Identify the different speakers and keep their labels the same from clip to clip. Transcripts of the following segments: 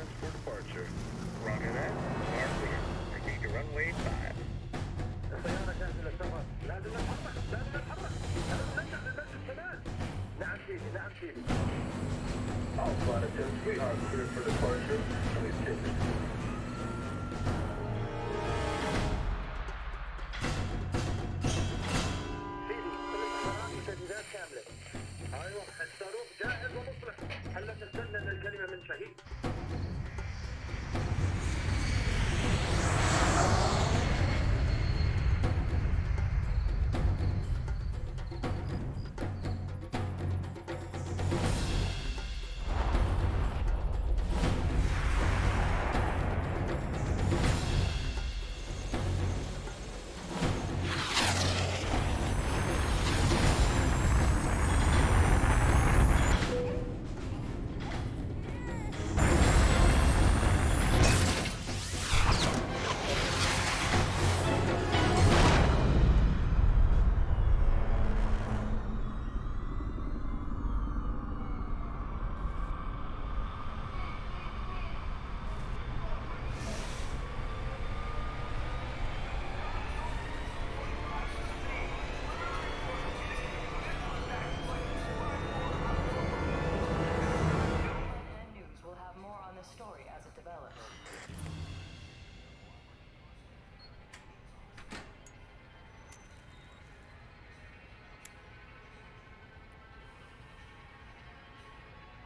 Speaker 1: clearance for departure. Roger that. You are clear. Proceed to runway 5. الطيارة جاهزة للسفر. لازم نتحرك. لازم نتحرك. لازم نرجع للمركز كمان. نعم سيدي. نعم سيدي. All flight attendants, we are clear for departure. Please take it. سيدي، كل الحرارات وتجهيزات كاملة. أيوة، الصاروخ جاهز ومصلح. هل تستنى الكلمة من شهيد؟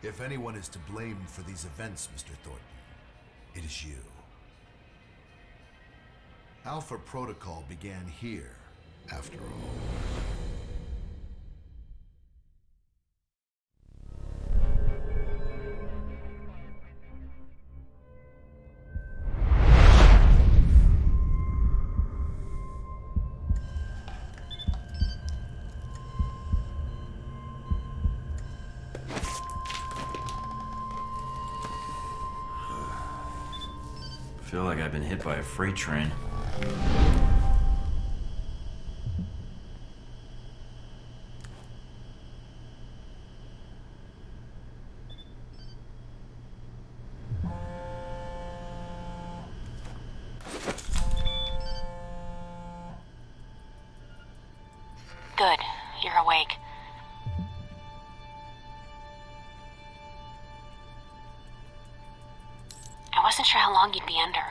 Speaker 2: If anyone is to blame for these events, Mr. Thornton, it is you. Alpha Protocol began here, after all.
Speaker 3: I feel like I've been hit by a freight train.
Speaker 4: Good. You're awake. I wasn't sure how long you'd be under.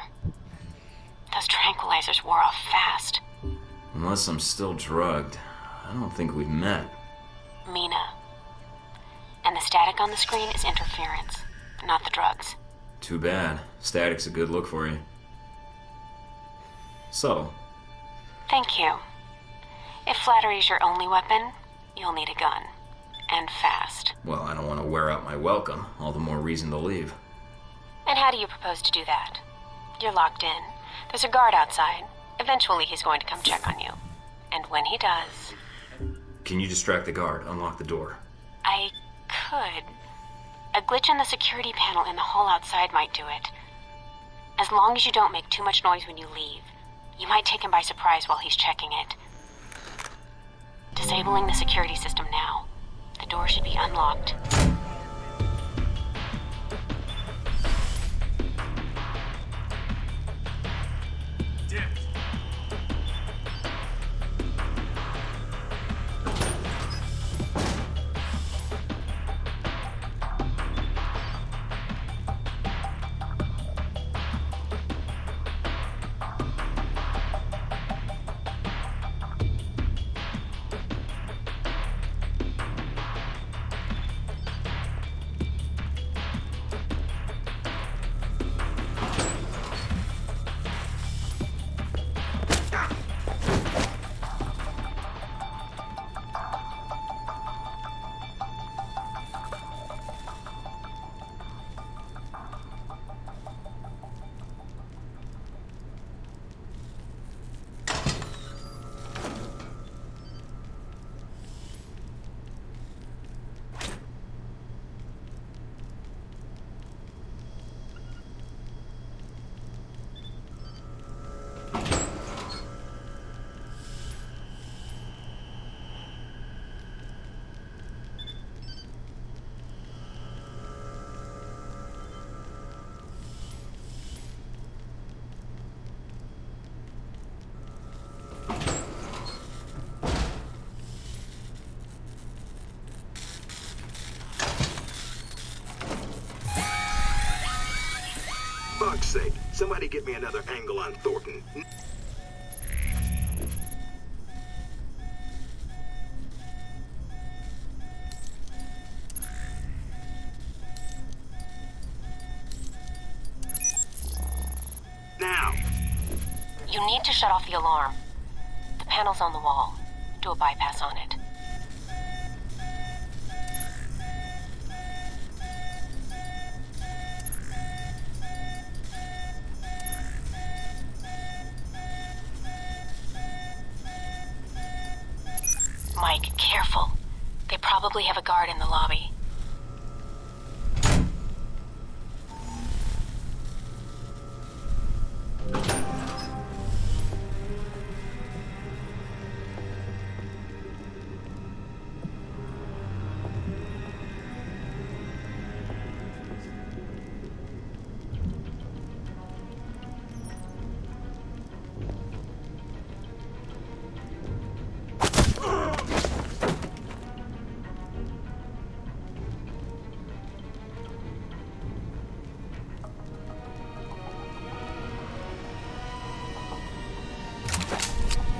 Speaker 4: Those tranquilizers wore off fast.
Speaker 3: Unless I'm still drugged, I don't think we've met.
Speaker 4: Mina. And the static on the screen is interference, not the drugs.
Speaker 3: Too bad. Static's a good look for you. So?
Speaker 4: Thank you. If flattery's your only weapon, you'll need a gun. And fast.
Speaker 3: Well, I don't want to wear out my welcome. All the more reason to leave.
Speaker 4: And how do you propose to do that? You're locked in. There's a guard outside. Eventually he's going to come check on you. And when he does...
Speaker 3: Can you distract the guard? Unlock the door.
Speaker 4: I could. A glitch in the security panel in the hall outside might do it. As long as you don't make too much noise when you leave, you might take him by surprise while he's checking it. Disabling the security system now. The door should be unlocked.
Speaker 5: Somebody get me another angle on Thornton. Now!
Speaker 4: You need to shut off the alarm. The panel's on the wall. Do a bypass on it. Mike, careful. They probably have a guard in the lobby.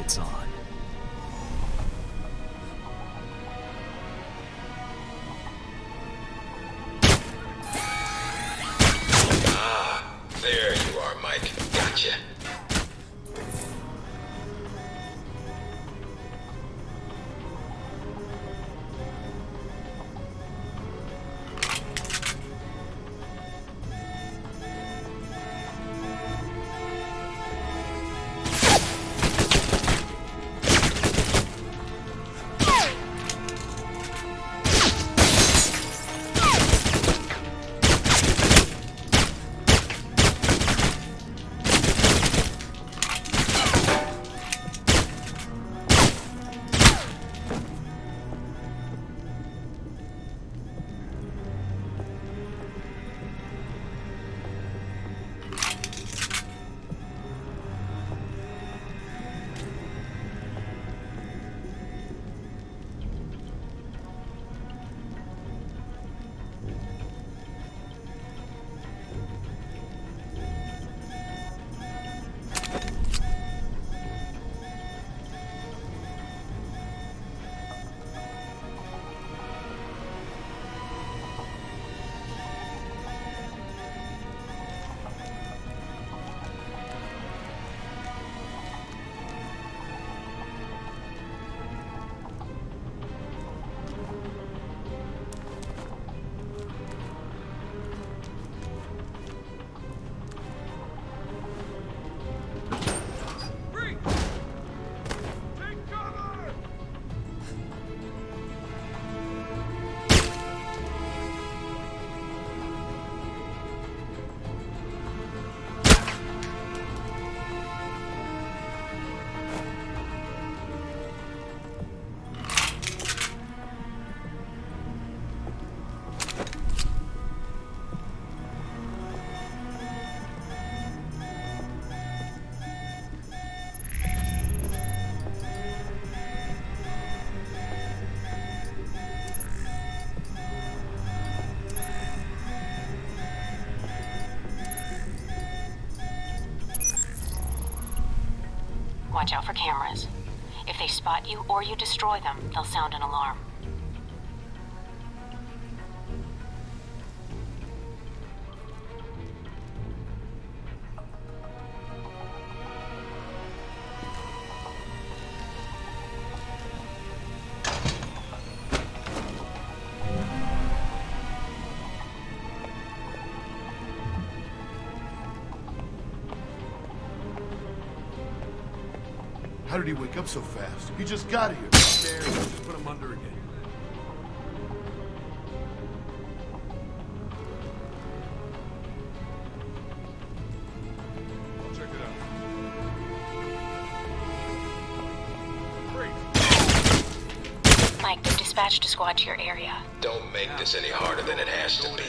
Speaker 6: It's on.
Speaker 5: There you are, Mike. Gotcha.
Speaker 4: Watch out for cameras. If they spot you or you destroy them, they'll sound an alarm.
Speaker 2: How did he wake up so fast? He just got here. There, just put him under again. I'll check it out.
Speaker 4: Mike, they've dispatched a squad to your area.
Speaker 5: Don't make this any harder than it has to be.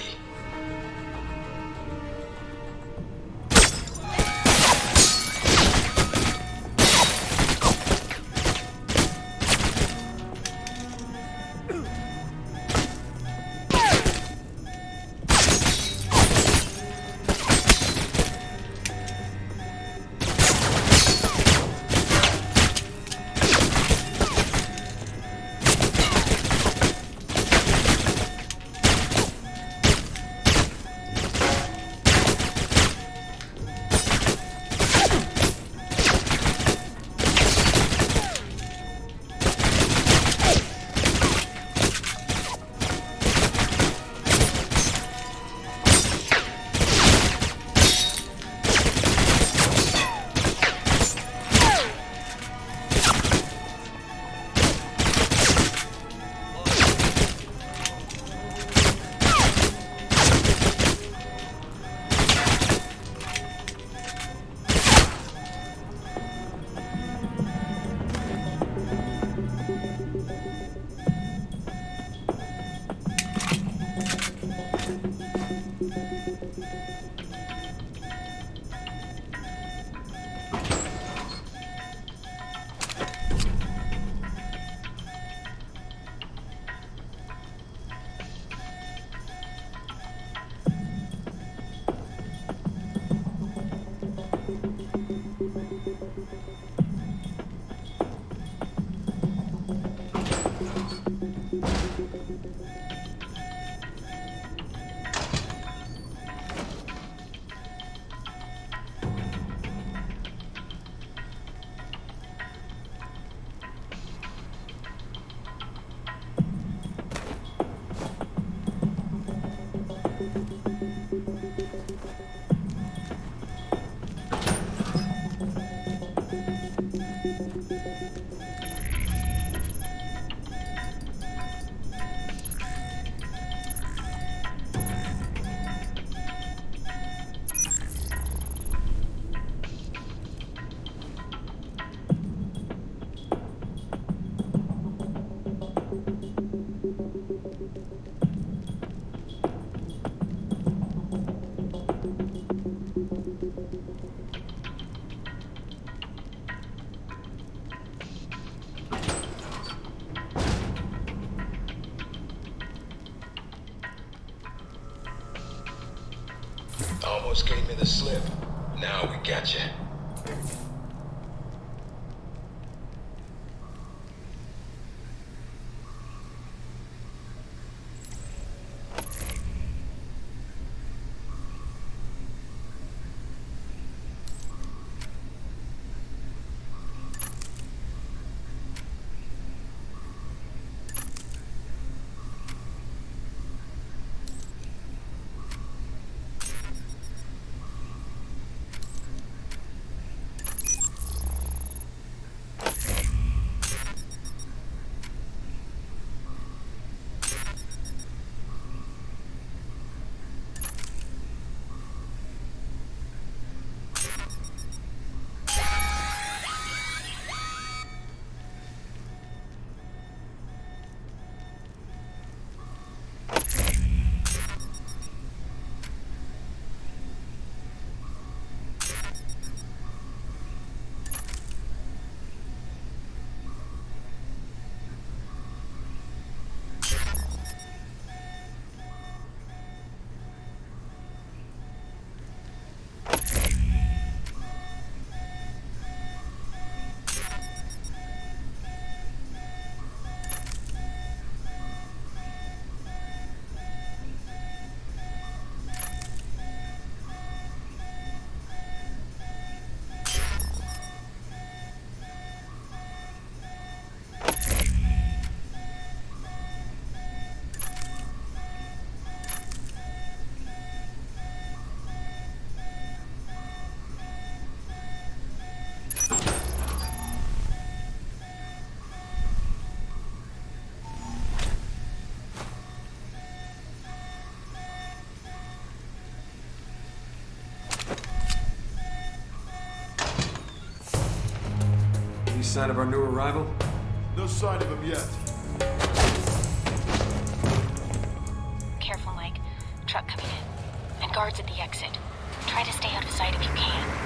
Speaker 5: almost gave me the slip. Now we got you.
Speaker 7: Any sign of our new arrival?
Speaker 2: No sign of him yet.
Speaker 4: Careful, Mike. Truck coming in. And guards at the exit. Try to stay out of sight if you can.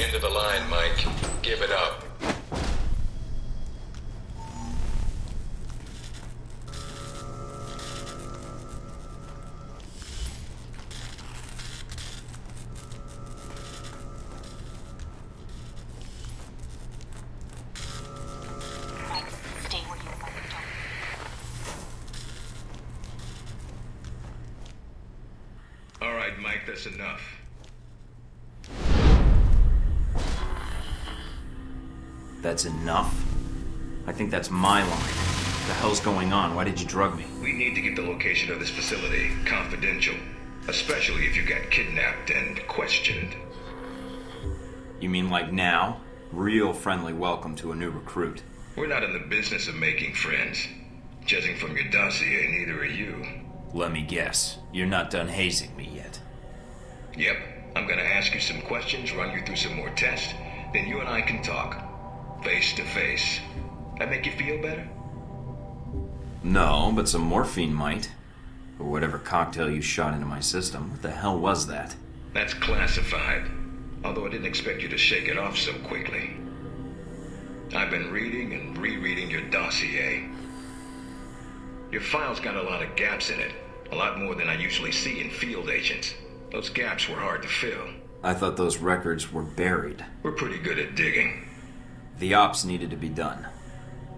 Speaker 5: End of the line, Mike. Give it up.
Speaker 4: Mike, stay where you are. Don't.
Speaker 5: All right, Mike, that's enough.
Speaker 3: That's enough? I think that's my line. What the hell's going on? Why did you drug me?
Speaker 5: We need to get the location of this facility confidential, especially if you got kidnapped and questioned.
Speaker 3: You mean like now? Real friendly welcome to a new recruit.
Speaker 5: We're not in the business of making friends. Judging from your dossier, neither are you.
Speaker 3: Let me guess. You're not done hazing me yet.
Speaker 5: Yep, I'm gonna ask you some questions, run you through some more tests, then you and I can talk. Face to face. That make you feel better?
Speaker 3: No, but some morphine might. Or whatever cocktail you shot into my system. What the hell was that?
Speaker 5: That's classified. Although I didn't expect you to shake it off so quickly. I've been reading and rereading your dossier. Your file's got a lot of gaps in it. A lot more than I usually see in field agents. Those gaps were hard to fill.
Speaker 3: I thought those records were buried.
Speaker 5: We're pretty good at digging.
Speaker 3: The ops needed to be done.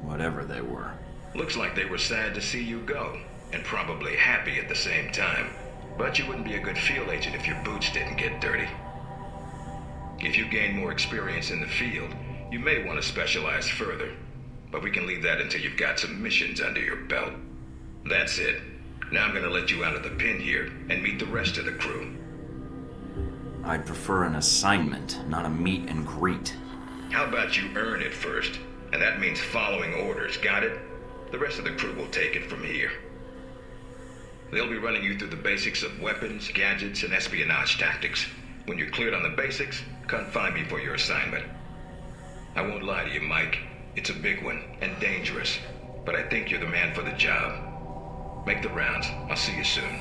Speaker 3: Whatever they were.
Speaker 5: Looks like they were sad to see you go, and probably happy at the same time. But you wouldn't be a good field agent if your boots didn't get dirty. If you gain more experience in the field, you may want to specialize further. But we can leave that until you've got some missions under your belt. That's it. Now I'm gonna let you out of the pen here and meet the rest of the crew.
Speaker 3: I'd prefer an assignment, not a meet and greet.
Speaker 5: How about you earn it first? And that means following orders, got it? The rest of the crew will take it from here. They'll be running you through the basics of weapons, gadgets, and espionage tactics. When you're cleared on the basics, come find me for your assignment. I won't lie to you, Mike. It's a big one, and dangerous. But I think you're the man for the job. Make the rounds. I'll see you soon.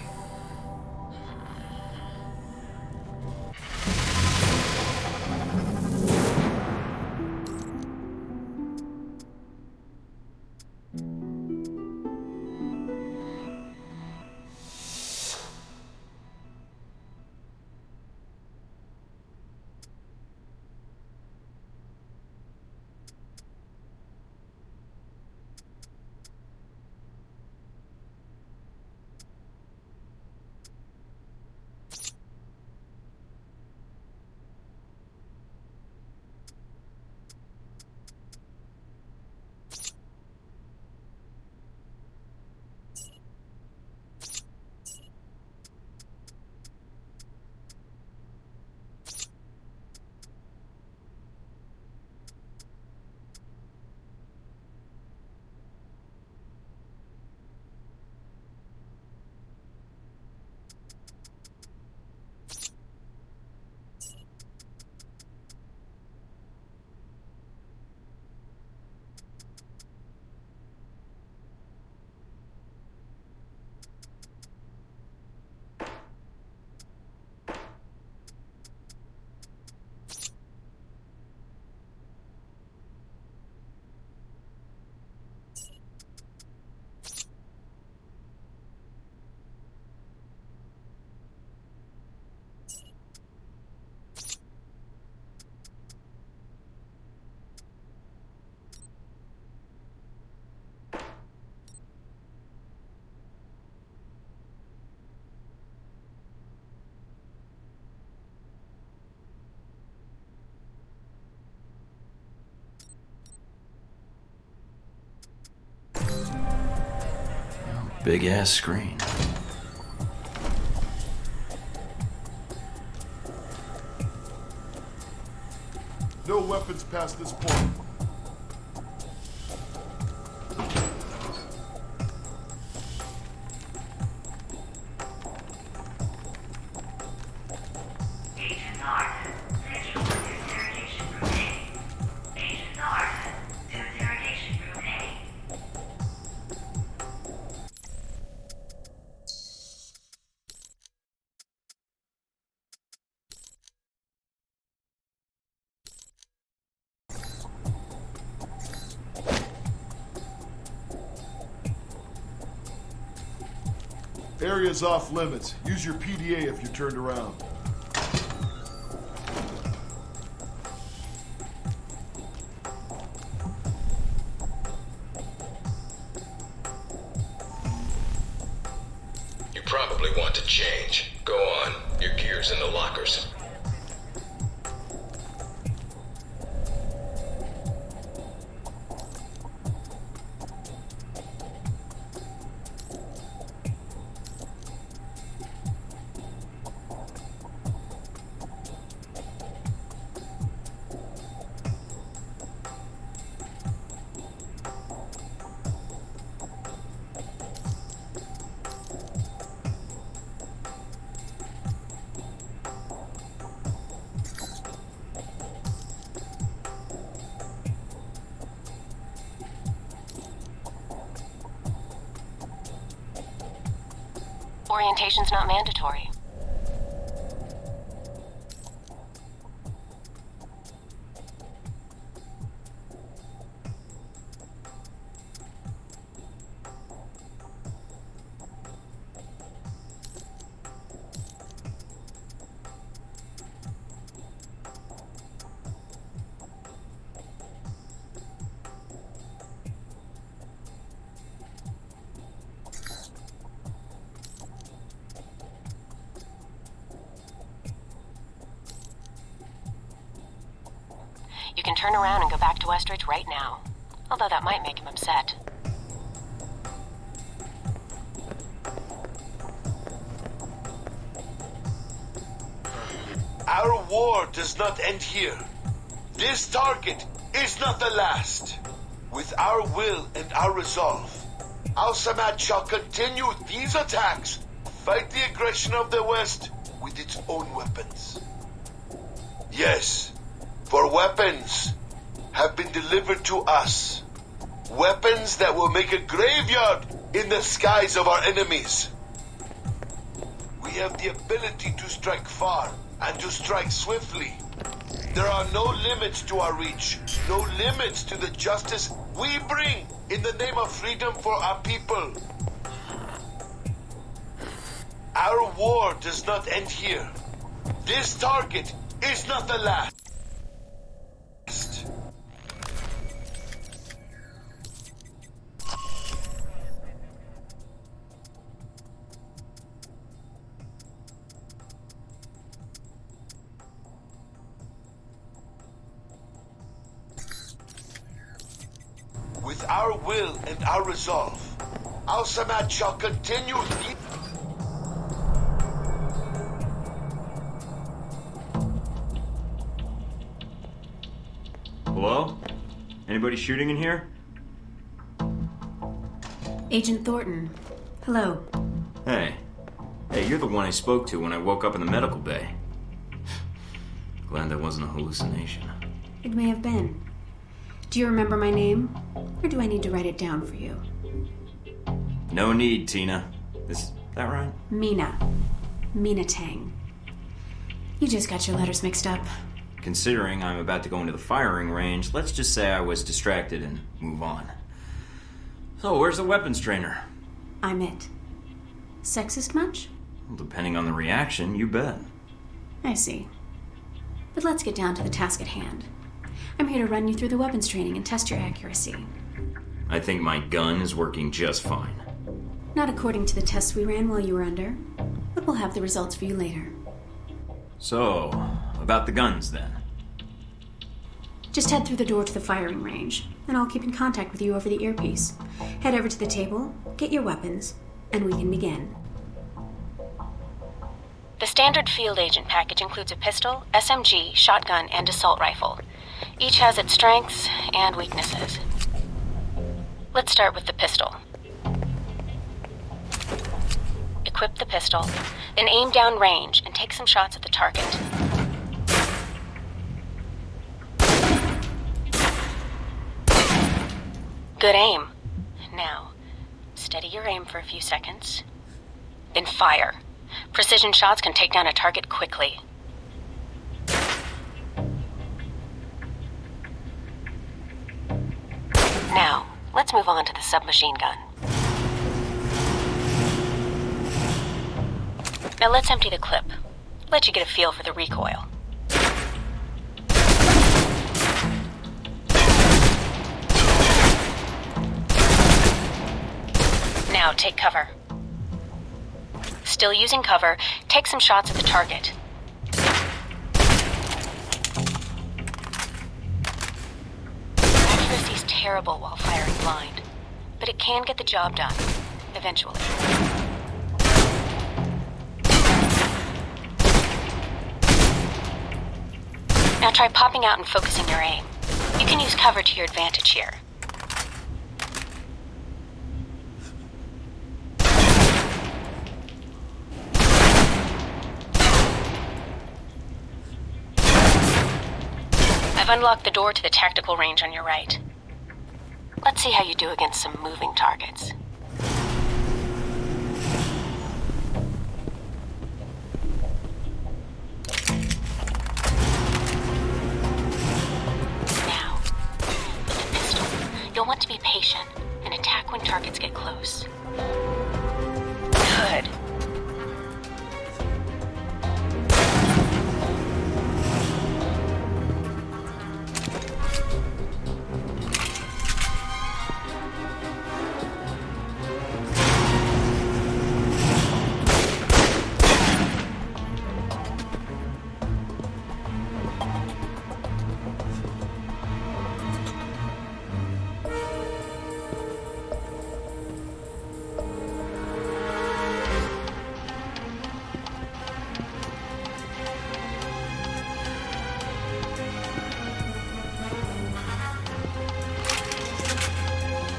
Speaker 3: Big ass screen.
Speaker 8: No weapons past this point. Area's off limits. Use your PDA if you're turned around.
Speaker 5: You probably want to change. Go on. Your gear's in the lockers.
Speaker 4: Orientation's not mandatory. You can turn around and go back to Westridge right now. Although that might make him upset.
Speaker 9: Our war does not end here. This target is not the last. With our will and our resolve, Al-Samad shall continue these attacks, fight the aggression of the West with its own weapons. Yes, for weapons have been delivered to us. Weapons that will make a graveyard in the skies of our enemies. We have the ability to strike far and to strike swiftly. There are no limits to our reach, no limits to the justice we bring in the name of freedom for our people. Our war does not end here. This target is not the last. With our will and our resolve, Al-Samad shall continue the...
Speaker 3: Hello? Anybody shooting in here?
Speaker 4: Agent Thornton. Hello.
Speaker 3: Hey. Hey, you're the one I spoke to when I woke up in the medical bay. Glad that wasn't a hallucination.
Speaker 4: It may have been. Do you remember my name? Or do I need to write it down for you?
Speaker 3: No need, Tina. Is that right?
Speaker 4: Mina. Mina Tang. You just got your letters mixed up.
Speaker 3: Considering I'm about to go into the firing range, let's just say I was distracted and move on. So, where's the weapons trainer?
Speaker 4: I'm it. Sexist much?
Speaker 3: Well, depending on the reaction, you bet.
Speaker 4: I see. But let's get down to the task at hand. I'm here to run you through the weapons training and test your accuracy.
Speaker 3: I think my gun is working just fine.
Speaker 4: Not according to the tests we ran while you were under, but we'll have the results for you later.
Speaker 3: So, about the guns then.
Speaker 4: Just head through the door to the firing range, and I'll keep in contact with you over the earpiece. Head over to the table, get your weapons, and we can begin. The standard field agent package includes a pistol, SMG, shotgun, and assault rifle. Each has its strengths and weaknesses. Let's start with the pistol. Equip the pistol, then aim down range and take some shots at the target. Good aim. Now, steady your aim for a few seconds, then fire. Precision shots can take down a target quickly. Now, let's move on to the submachine gun. Now let's empty the clip. Let you get a feel for the recoil. Now take cover. Still using cover, take some shots at the target. Accuracy's terrible while firing blind, but it can get the job done, eventually. Now try popping out and focusing your aim. You can use cover to your advantage here. I've unlocked the door to the tactical range on your right. Let's see how you do against some moving targets. Now, with the pistol, you'll want to be patient and attack when targets get close. Good.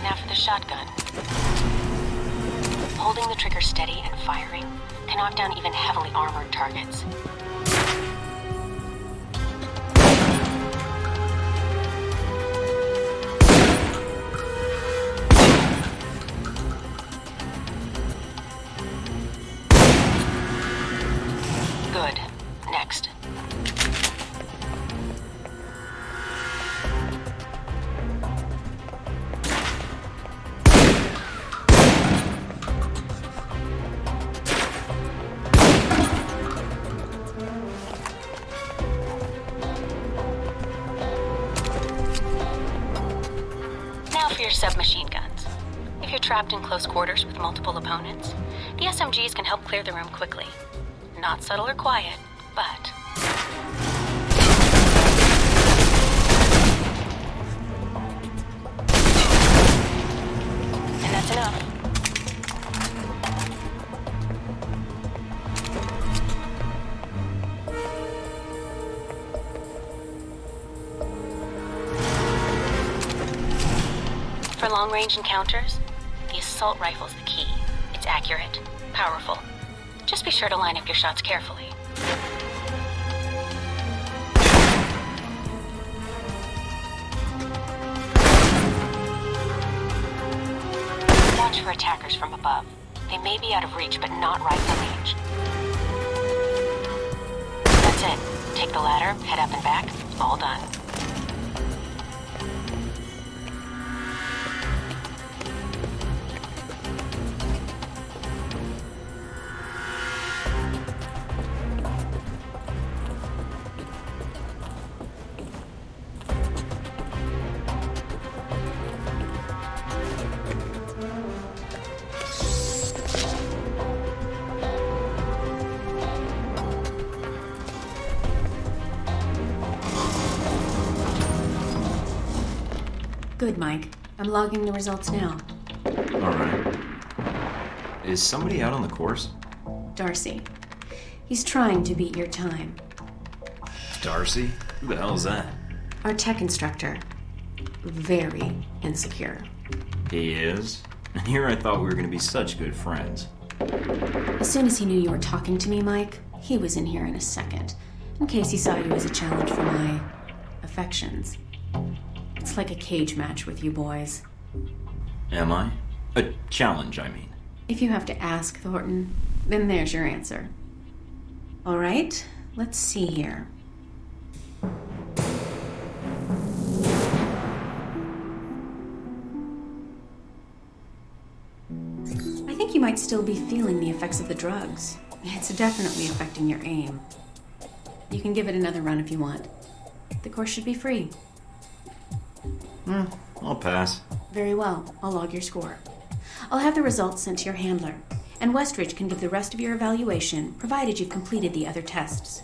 Speaker 4: Now for the shotgun. Holding the trigger steady and firing can knock down even heavily armored targets. Good. Next. For your submachine guns. If you're trapped in close quarters with multiple opponents, the SMGs can help clear the room quickly. Not subtle or quiet, but... And that's enough. For long-range encounters, the assault rifle's the key. It's accurate, powerful. Just be sure to line up your shots carefully. Watch for attackers from above. They may be out of reach, but not rifle range. That's it. Take the ladder, head up and back. All done.
Speaker 10: Good, Mike. I'm logging the results now.
Speaker 3: Alright. Is somebody out on the course?
Speaker 10: Darcy. He's trying to beat your time.
Speaker 3: Darcy? Who the hell is that?
Speaker 10: Our tech instructor. Very insecure.
Speaker 3: He is? And here I thought we were going to be such good friends.
Speaker 10: As soon as he knew you were talking to me, Mike, he was in here in a second, in case he saw you as a challenge for my affections. It's like a cage match with you boys.
Speaker 3: Am I? A challenge, I mean.
Speaker 10: If you have to ask, Thornton, then there's your answer. All right, let's see here. I think you might still be feeling the effects of the drugs. It's definitely affecting your aim. You can give it another run if you want. The course should be free.
Speaker 3: I'll pass.
Speaker 10: Very well. I'll log your score. I'll have the results sent to your handler, and Westridge can give the rest of your evaluation, provided you've completed the other tests.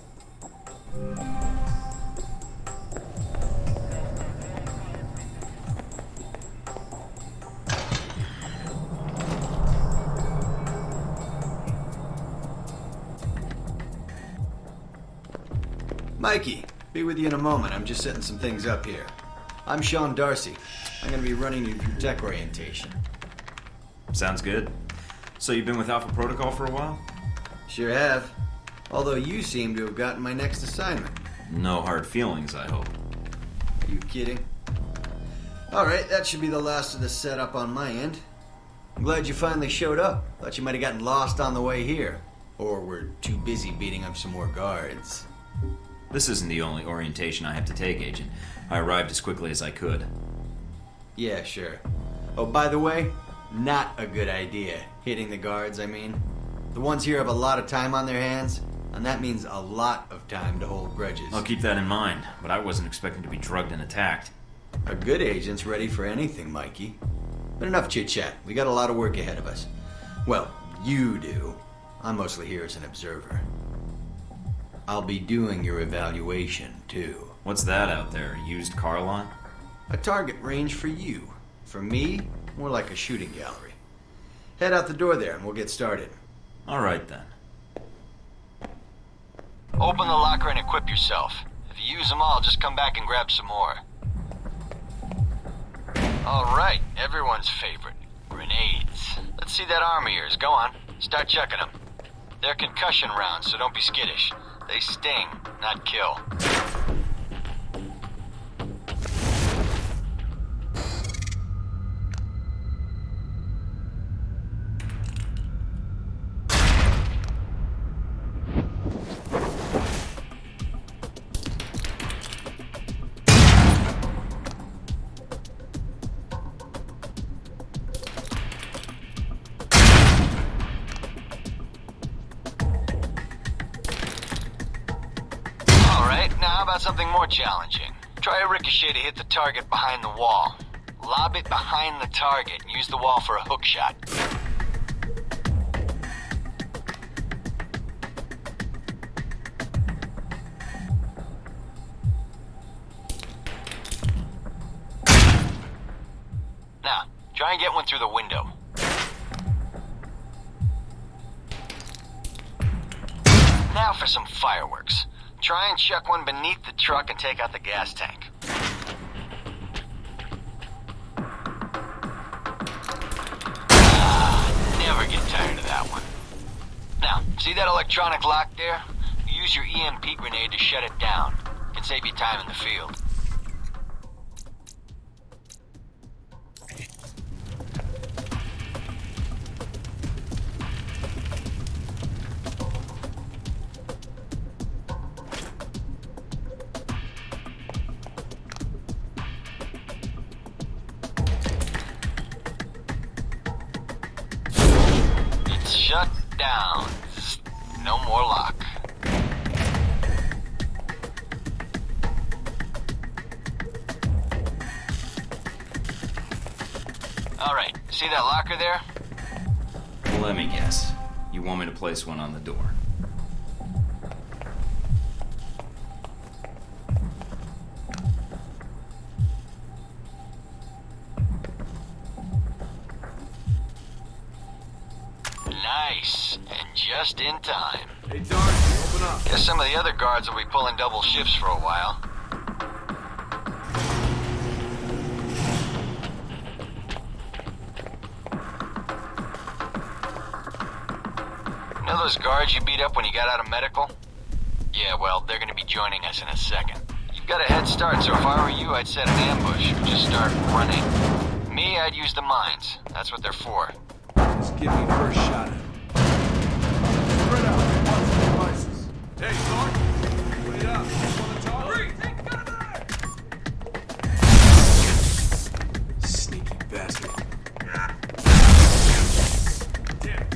Speaker 11: Mikey, be with you in a moment. I'm just setting some things up here. I'm Sean Darcy. I'm going to be running you through tech orientation.
Speaker 3: Sounds good. So you've been with Alpha Protocol for a while?
Speaker 11: Sure have. Although you seem to have gotten my next assignment.
Speaker 3: No hard feelings, I hope.
Speaker 11: Are you kidding? Alright, that should be the last of the setup on my end. I'm glad you finally showed up. Thought you might have gotten lost on the way here. Or were too busy beating up some more guards.
Speaker 3: This isn't the only orientation I have to take, Agent. I arrived as quickly as I could.
Speaker 11: Yeah, sure. Oh, by the way, not a good idea. Hitting the guards, I mean. The ones here have a lot of time on their hands, and that means a lot of time to hold grudges.
Speaker 3: I'll keep that in mind, but I wasn't expecting to be drugged and attacked.
Speaker 11: A good agent's ready for anything, Mikey. But enough chit-chat. We got a lot of work ahead of us. Well, you do. I'm mostly here as an observer. I'll be doing your evaluation, too.
Speaker 3: What's that out there? A used car lot?
Speaker 11: A target range for you. For me, more like a shooting gallery. Head out the door there and we'll get started.
Speaker 3: All right, then.
Speaker 12: Open the locker and equip yourself. If you use them all, just come back and grab some more. All right, everyone's favorite. Grenades. Let's see that arm of yours. Go on. Start checking them. They're concussion rounds, so don't be skittish. They sting, not kill. Now, how about something more challenging? Try a ricochet to hit the target behind the wall. Lob it behind the target and use the wall for a hook shot. Now, try and get one through the window. Now for some fireworks. Try and chuck one beneath the truck and take out the gas tank. Never get tired of that one. Now, see that electronic lock there? Use your EMP grenade to shut it down. It can save you time in the field. Shut down. No more lock. Alright, see that locker there?
Speaker 3: Let me guess. You want me to place one on the door?
Speaker 12: Nice, and just in time.
Speaker 7: Hey, Darcy, open up.
Speaker 12: Guess some of the other guards will be pulling double shifts for a while. You know those guards you beat up when you got out of medical? Yeah, well, they're gonna be joining us in a second. You've got a head start, so if I were you, I'd set an ambush or just start running. Me, I'd use the mines. That's what they're for.
Speaker 7: Just give me first shot at him. Spread out. Watch the devices. Hey, Clark. Wait up. Want to talk? Reed, take cover! Sneaky bastard. Damn.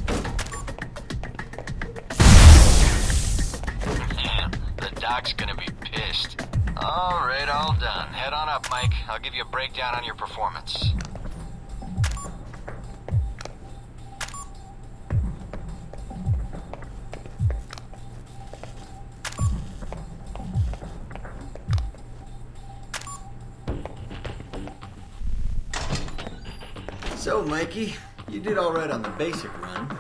Speaker 12: Doc's gonna be pissed. Alright, all done. Head on up, Mike. I'll give you a breakdown on your performance.
Speaker 11: So, Mikey, you did all right on the basic run.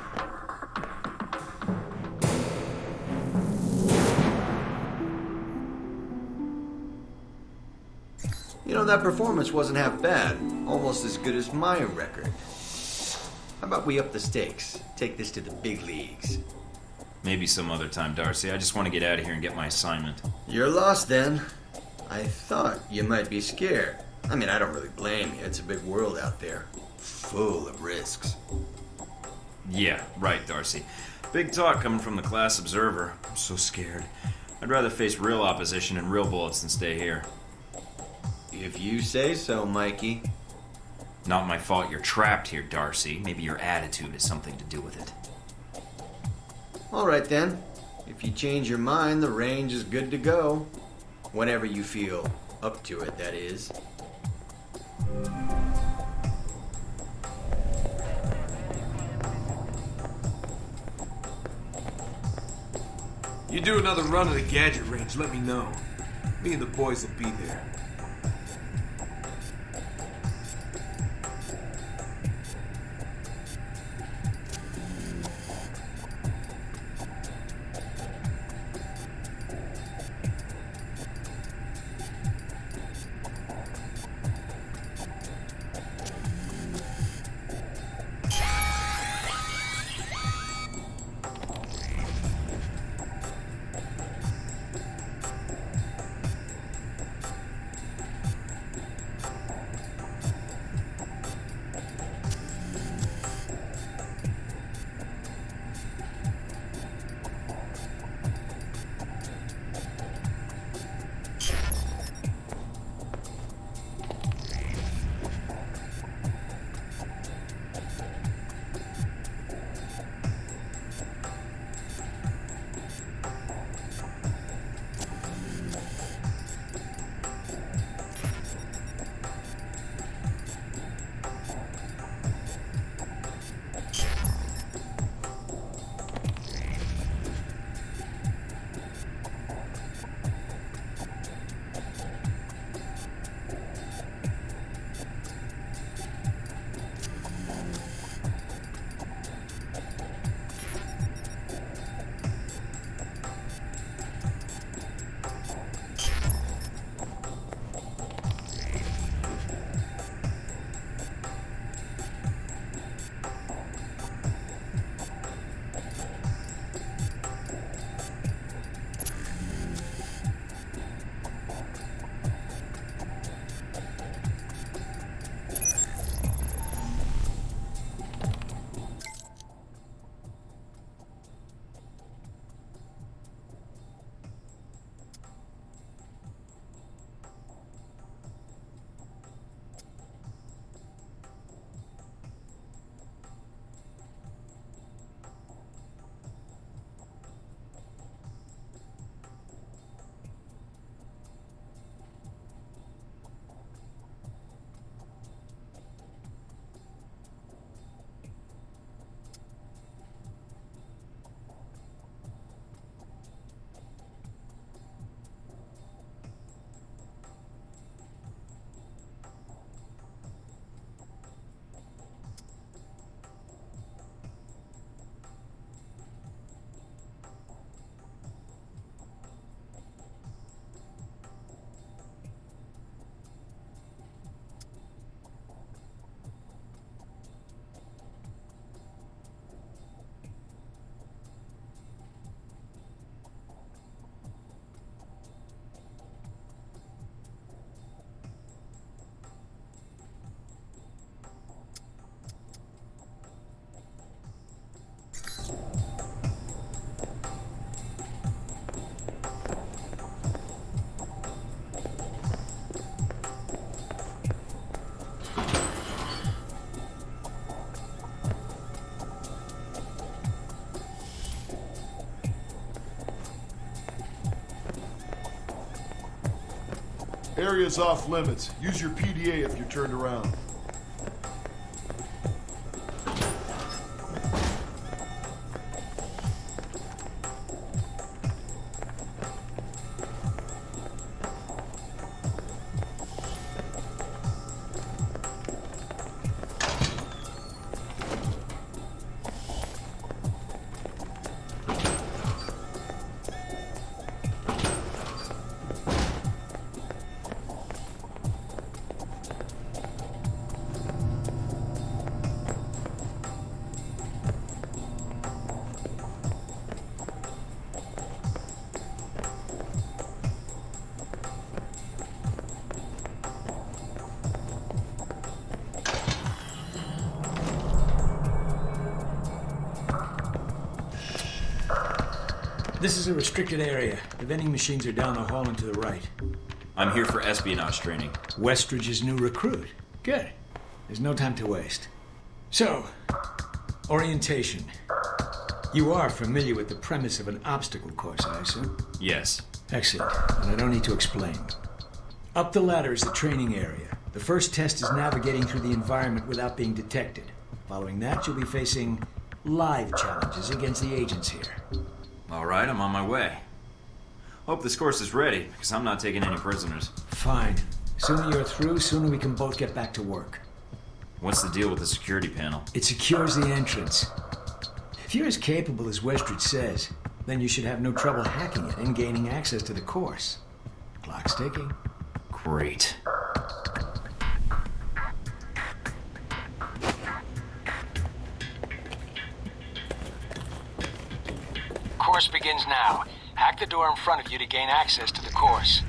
Speaker 11: You know, that performance wasn't half bad. Almost as good as my record. How about we up the stakes? Take this to the big leagues.
Speaker 3: Maybe some other time, Darcy. I just want to get out of here and get my assignment.
Speaker 11: You're lost then. I thought you might be scared. I mean, I don't really blame you. It's a big world out there. Full of risks.
Speaker 3: Yeah, right, Darcy. Big talk coming from the class observer. I'm so scared. I'd rather face real opposition and real bullets than stay here.
Speaker 11: If you say so, Mikey.
Speaker 3: Not my fault you're trapped here, Darcy. Maybe your attitude has something to do with it.
Speaker 11: All right, then. If you change your mind, the range is good to go. Whenever you feel up to it, that is.
Speaker 7: You do another run at the gadget range, let me know. Me and the boys will be there.
Speaker 8: Area's off limits. Use your PDA if you're turned around.
Speaker 6: This is a restricted area. The vending machines are down the hall and to the right.
Speaker 3: I'm here for espionage training.
Speaker 6: Westridge's new recruit. Good. There's no time to waste. So, orientation. You are familiar with the premise of an obstacle course, I assume?
Speaker 3: Yes.
Speaker 6: Excellent. And I don't need to explain. Up the ladder is the training area. The first test is navigating through the environment without being detected. Following that, you'll be facing live challenges against the agents here.
Speaker 3: All right, I'm on my way. Hope this course is ready, because I'm not taking any prisoners.
Speaker 6: Fine. Sooner you're through, sooner we can both get back to work.
Speaker 3: What's the deal with the security panel?
Speaker 6: It secures the entrance. If you're as capable as Westridge says, then you should have no trouble hacking it and gaining access to the course. Clock's ticking.
Speaker 3: Great.
Speaker 12: Course begins now. Hack the door in front of you to gain access to the course.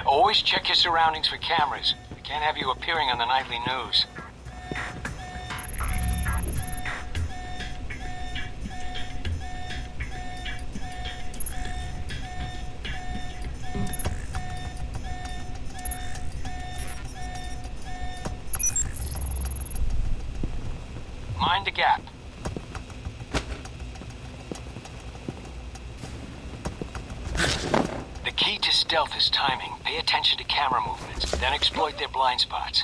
Speaker 12: Always check your surroundings for cameras. We can't have you appearing on the nightly news. Mind the gap. The key to stealth is timing. Pay attention to camera movements, then exploit their blind spots.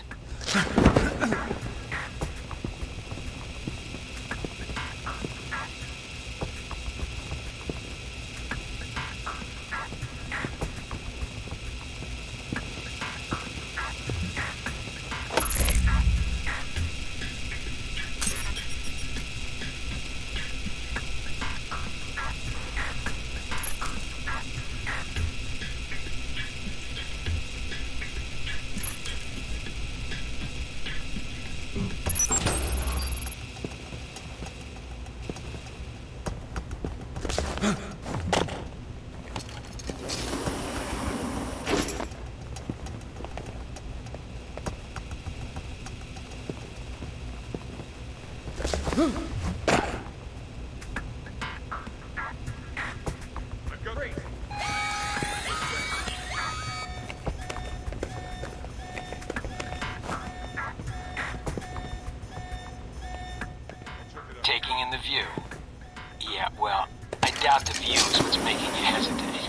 Speaker 12: Taking in the view. Yeah, well, I doubt the view is what's making you hesitate.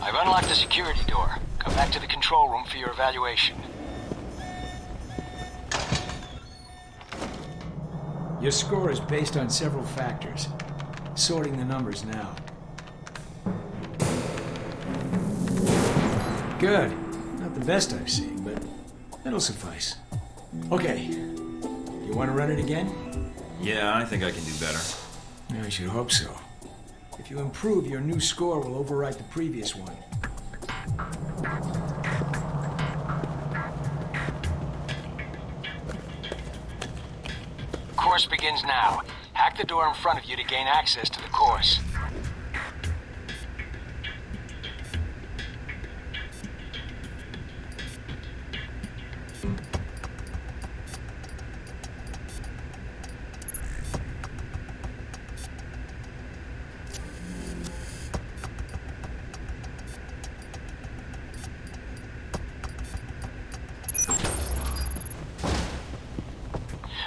Speaker 12: I've unlocked the security door. Come back to the control room for your evaluation.
Speaker 6: Your score is based on several factors. Sorting the numbers now. Good. Not the best I've seen, but that'll suffice. Okay. You want to run it again?
Speaker 3: Yeah, I think I can do better.
Speaker 6: I should hope so. If you improve, your new score will overwrite the previous one.
Speaker 12: Course begins now. Hack the door in front of you to gain access to the course.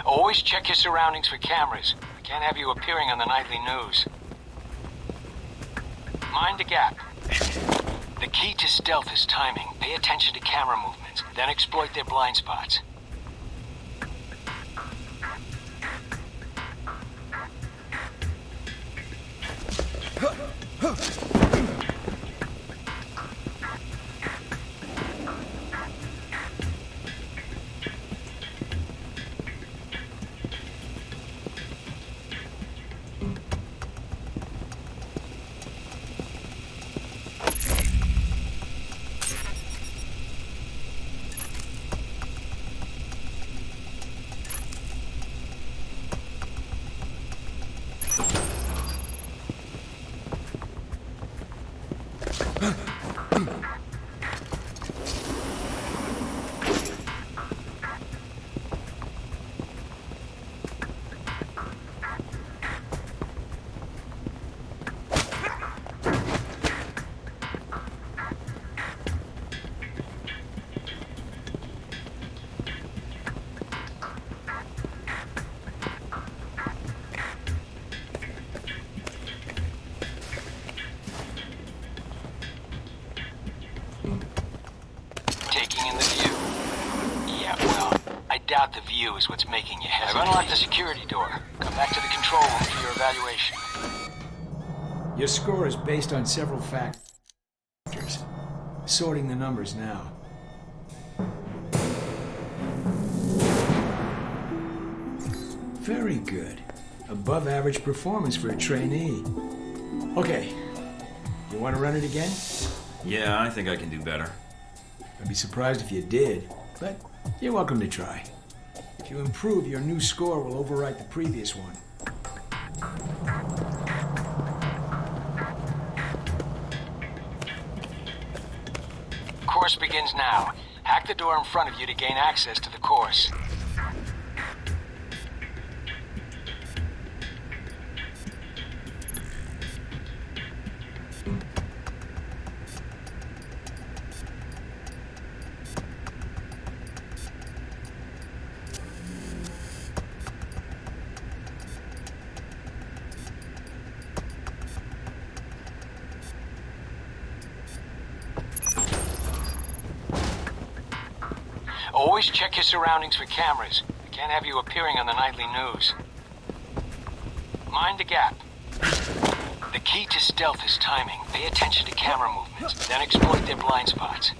Speaker 12: Always check your surroundings for cameras. We can't have you appearing on the nightly news. Mind the gap. The key to stealth is timing. Pay attention to camera movements, then exploit their blind spots. Doubt the view is what's making you hesitate. I've unlocked the security door. Come back to the control room for your evaluation.
Speaker 6: Your score is based on several factors. Sorting the numbers now. Very good. Above average performance for a trainee. Okay. You want to run it again?
Speaker 3: Yeah, I think I can do better.
Speaker 6: I'd be surprised if you did, but you're welcome to try. If you improve, your new score will overwrite the previous one.
Speaker 12: Course begins now. Hack the door in front of you to gain access to the course. Always check your surroundings for cameras. We can't have you appearing on the nightly news. Mind the gap. The key to stealth is timing. Pay attention to camera movements, then exploit their blind spots.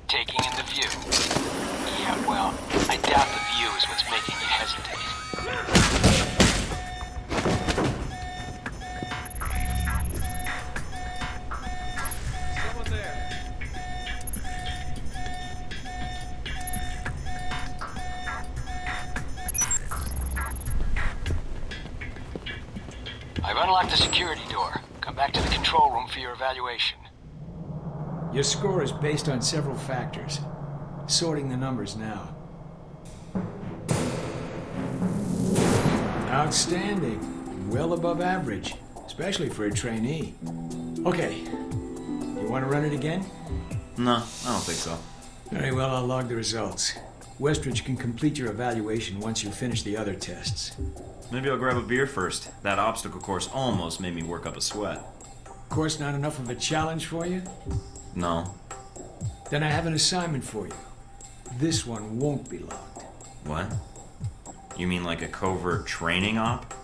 Speaker 12: Taking in the view. Yeah, well, I doubt the view is what's making you hesitate. I've unlocked the security door. Come back to the control room for your evaluation.
Speaker 6: Your score is based on several factors. Sorting the numbers now. Outstanding. Well above average, especially for a trainee. Okay. You want to run it again?
Speaker 3: No, I don't think so.
Speaker 6: Very well, I'll log the results. Westridge can complete your evaluation once you finish the other tests.
Speaker 3: Maybe I'll grab a beer first. That obstacle course almost made me work up a sweat.
Speaker 6: Course not enough of a challenge for you?
Speaker 3: No.
Speaker 6: Then I have an assignment for you. This one won't be logged.
Speaker 3: What? You mean like a covert training op?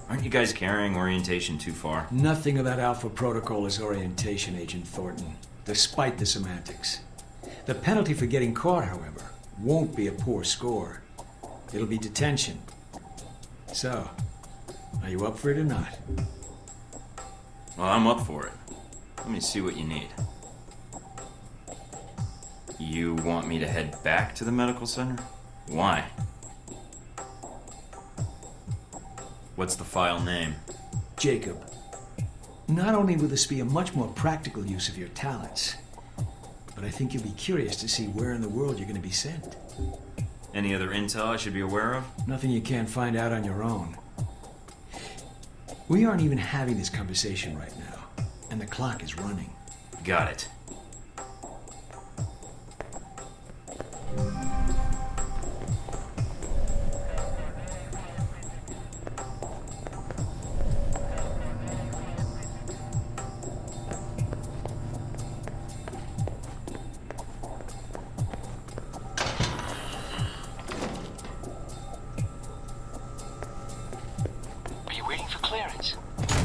Speaker 3: Aren't you guys carrying orientation too far?
Speaker 6: Nothing about Alpha Protocol is orientation, Agent Thornton, despite the semantics. The penalty for getting caught, however, won't be a poor score. It'll be detention. So, are you up for it or not?
Speaker 3: Well, I'm up for it. Let me see what you need. You want me to head back to the medical center? Why? What's the file name?
Speaker 6: Jacob. Not only will this be a much more practical use of your talents, but I think you'll be curious to see where in the world you're going to be sent.
Speaker 3: Any other intel I should be aware of?
Speaker 6: Nothing you can't find out on your own. We aren't even having this conversation right now, and the clock is running.
Speaker 3: Got it.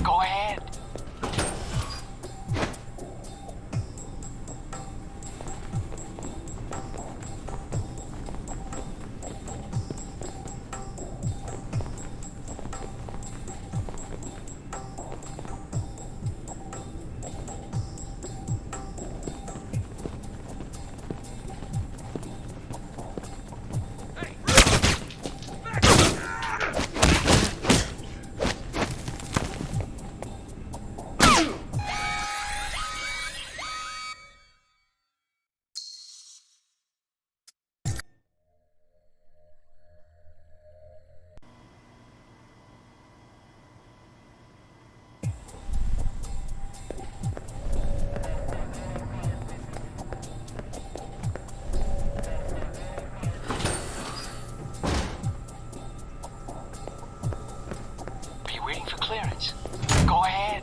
Speaker 12: Go ahead. Clearance. Go ahead.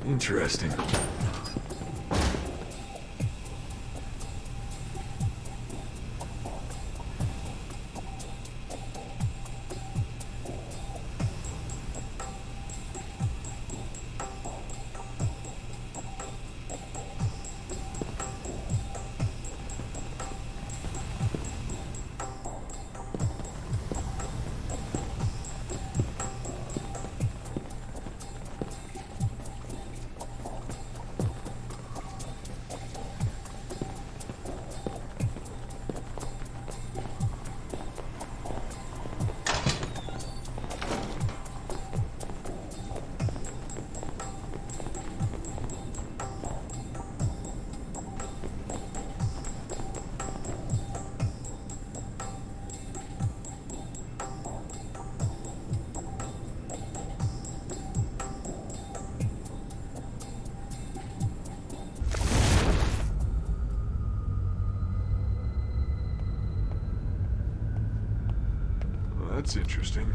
Speaker 7: Interesting. That's interesting.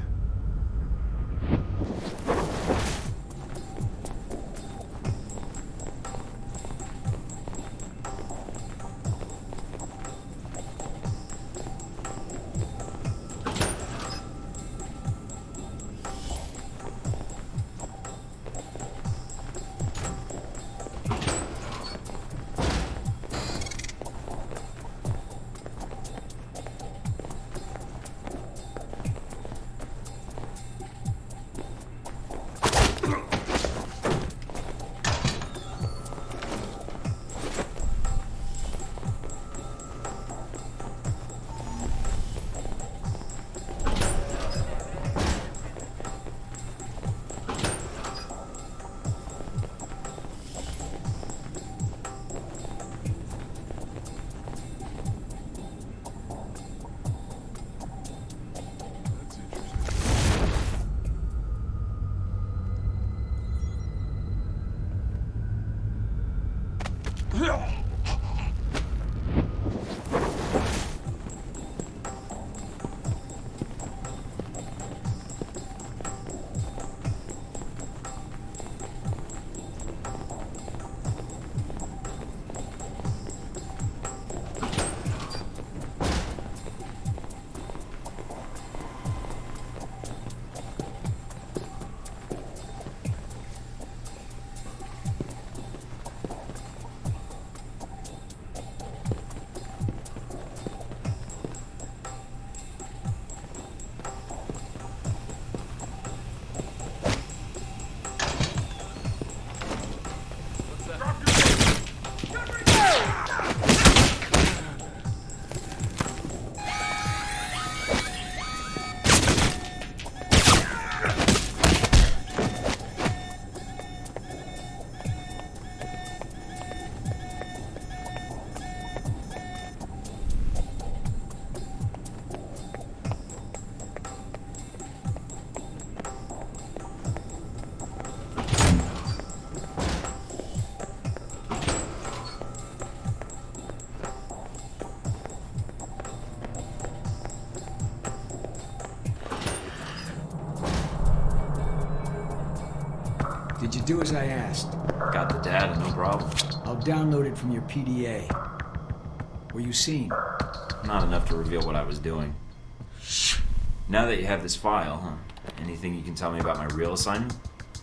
Speaker 6: Did you do as I asked?
Speaker 3: Got the data, no problem.
Speaker 6: I'll download it from your PDA. Were you seen?
Speaker 3: Not enough to reveal what I was doing. Now that you have this file, anything you can tell me about my real assignment?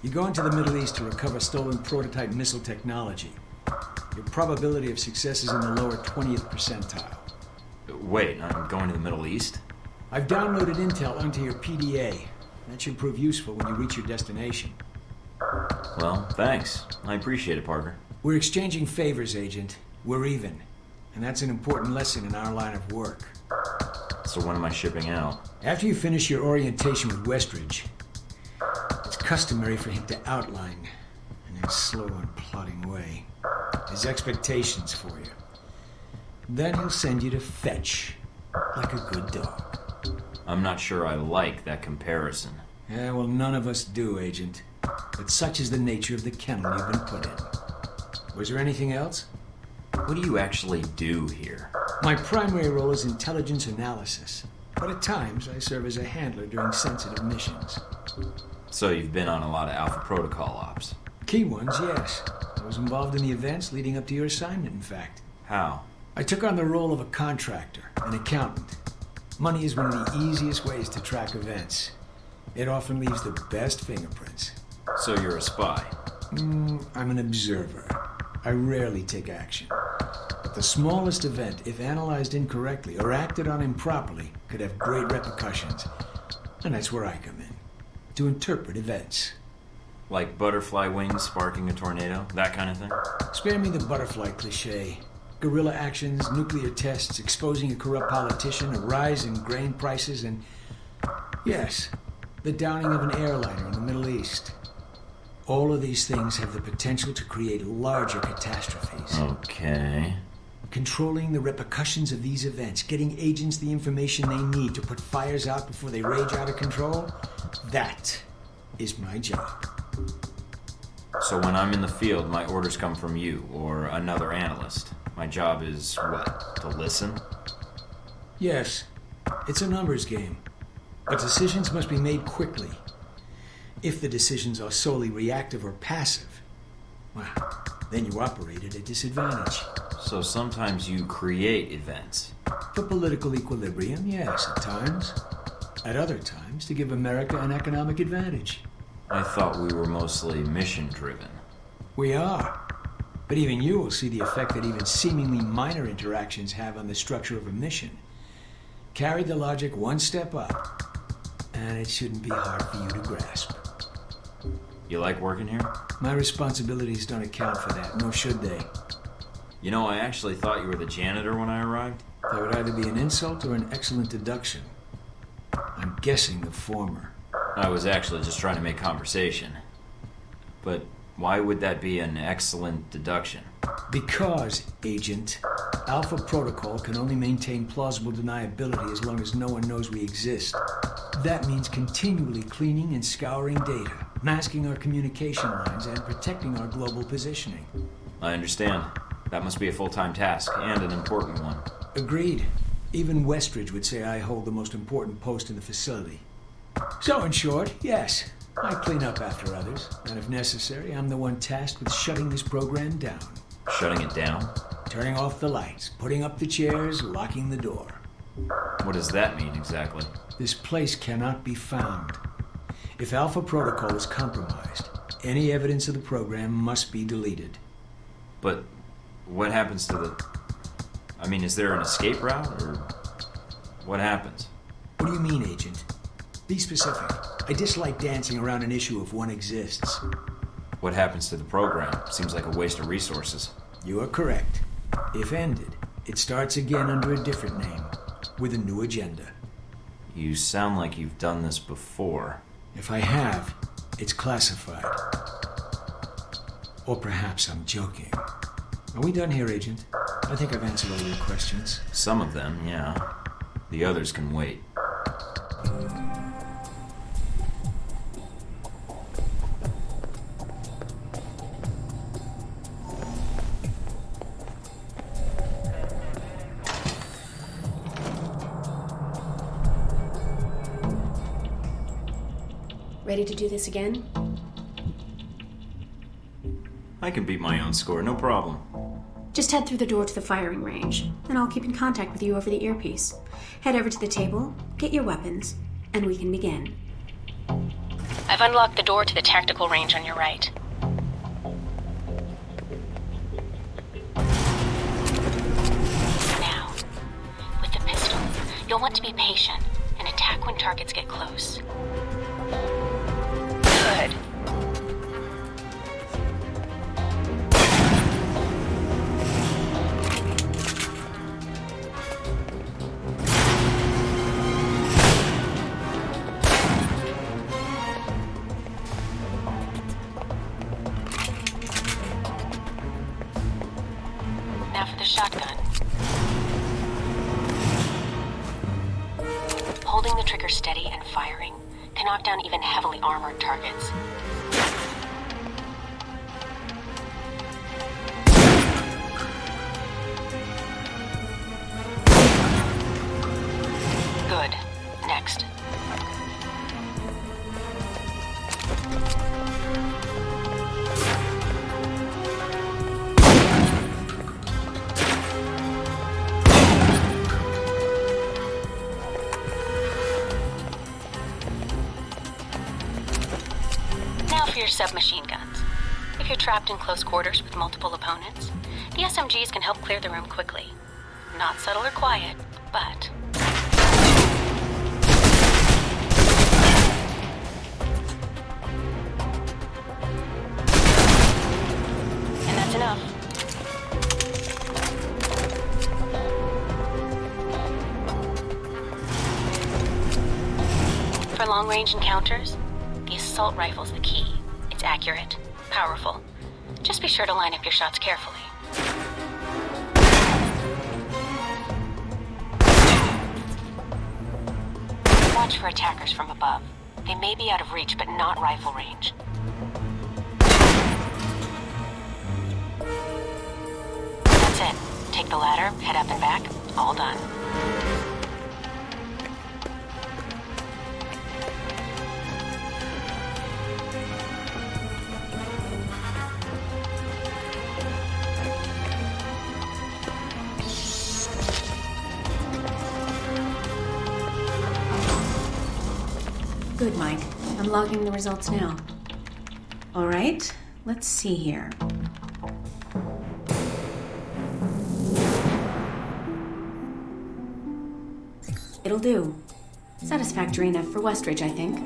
Speaker 6: You're going to the Middle East to recover stolen prototype missile technology. Your probability of success is in the lower 20th percentile.
Speaker 3: Wait, I'm going to the Middle East?
Speaker 6: I've downloaded intel onto your PDA. That should prove useful when you reach your destination.
Speaker 3: Well, thanks. I appreciate it, Parker.
Speaker 6: We're exchanging favors, Agent. We're even. And that's an important lesson in our line of work.
Speaker 3: So when am I shipping out?
Speaker 6: After you finish your orientation with Westridge, it's customary for him to outline, in his slow and plodding way, his expectations for you. Then he'll send you to fetch, like a good dog.
Speaker 3: I'm not sure I like that comparison.
Speaker 6: Yeah, well, none of us do, Agent. But such is the nature of the kennel you've been put in. Was there anything else?
Speaker 3: What do you actually do here?
Speaker 6: My primary role is intelligence analysis, but at times I serve as a handler during sensitive missions.
Speaker 3: So you've been on a lot of Alpha Protocol ops?
Speaker 6: Key ones, yes. I was involved in the events leading up to your assignment, in fact.
Speaker 3: How?
Speaker 6: I took on the role of a contractor, an accountant. Money is one of the easiest ways to track events. It often leaves the best fingerprints.
Speaker 3: So you're a spy?
Speaker 6: I'm an observer. I rarely take action. But the smallest event, if analyzed incorrectly or acted on improperly, could have great repercussions. And that's where I come in. To interpret events.
Speaker 3: Like butterfly wings sparking a tornado? That kind of thing?
Speaker 6: Spare me the butterfly cliché. Guerrilla actions, nuclear tests, exposing a corrupt politician, a rise in grain prices, and... yes, the downing of an airliner in the Middle East. All of these things have the potential to create larger catastrophes.
Speaker 3: Okay.
Speaker 6: Controlling the repercussions of these events, getting agents the information they need to put fires out before they rage out of control, that is my job.
Speaker 3: So when I'm in the field, my orders come from you, or another analyst. My job is, what, to listen?
Speaker 6: Yes, it's a numbers game. But decisions must be made quickly. If the decisions are solely reactive or passive, well, then you operate at a disadvantage.
Speaker 3: So sometimes you create events.
Speaker 6: For political equilibrium, yes, at times. At other times, to give America an economic advantage.
Speaker 3: I thought we were mostly mission-driven.
Speaker 6: We are. But even you will see the effect that even seemingly minor interactions have on the structure of a mission. Carry the logic one step up, and it shouldn't be hard for you to grasp.
Speaker 3: You like working here?
Speaker 6: My responsibilities don't account for that, nor should they.
Speaker 3: You know, I actually thought you were the janitor when I arrived.
Speaker 6: That would either be an insult or an excellent deduction. I'm guessing the former.
Speaker 3: I was actually just trying to make conversation. But why would that be an excellent deduction?
Speaker 6: Because, Agent, Alpha Protocol can only maintain plausible deniability as long as no one knows we exist. That means continually cleaning and scouring data, masking our communication lines, and protecting our global positioning.
Speaker 3: I understand. That must be a full-time task, and an important one.
Speaker 6: Agreed. Even Westridge would say I hold the most important post in the facility. So, in short, yes, I clean up after others, and if necessary, I'm the one tasked with shutting this program down.
Speaker 3: Shutting it down?
Speaker 6: Turning off the lights, putting up the chairs, locking the door.
Speaker 3: What does that mean, exactly?
Speaker 6: This place cannot be found. If Alpha Protocol is compromised, any evidence of the program must be deleted.
Speaker 3: But what happens to the... I mean, is there an escape route, or what happens?
Speaker 6: What do you mean, Agent? Be specific. I dislike dancing around an issue if one exists.
Speaker 3: What happens to the program? Seems like a waste of resources.
Speaker 6: You are correct. If ended, it starts again under a different name, with a new agenda.
Speaker 3: You sound like you've done this before.
Speaker 6: If I have, it's classified. Or perhaps I'm joking. Are we done here, Agent? I think I've answered all your questions.
Speaker 3: Some of them, yeah. The others can wait.
Speaker 10: Ready to do this again?
Speaker 3: I can beat my own score, no problem.
Speaker 10: Just head through the door to the firing range, and I'll keep in contact with you over the earpiece. Head over to the table, get your weapons, and we can begin. I've unlocked the door to the tactical range on your right. Now, with the pistol, you'll want to be patient and attack when targets get close. Good. Now for the shotgun. Holding the trigger steady and firing can knock down even heavily armored targets. Good. Next.
Speaker 4: for your submachine guns. If you're trapped in close quarters with multiple opponents, the SMGs can help clear the room quickly. Not subtle or quiet, but... And that's enough. For long-range encounters, the assault rifle's the key. It's accurate, powerful. Just be sure to line up your shots carefully. Watch for attackers from above. They may be out of reach, but not rifle range. That's it. Take the ladder, head up and back. All done.
Speaker 10: Good, Mike. I'm logging the results now. All right, let's see here. It'll do. Satisfactory enough for Westridge, I think.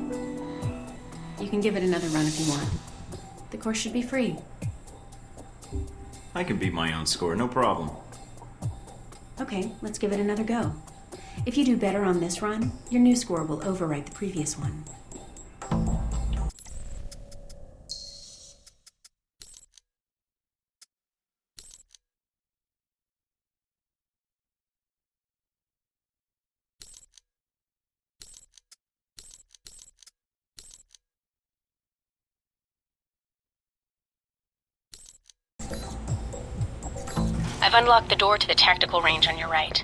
Speaker 10: You can give it another run if you want. The course should be free.
Speaker 3: I can beat my own score, no problem.
Speaker 10: Okay, let's give it another go. If you do better on this run, your new score will overwrite the previous one.
Speaker 4: I've unlocked the door to the tactical range on your right.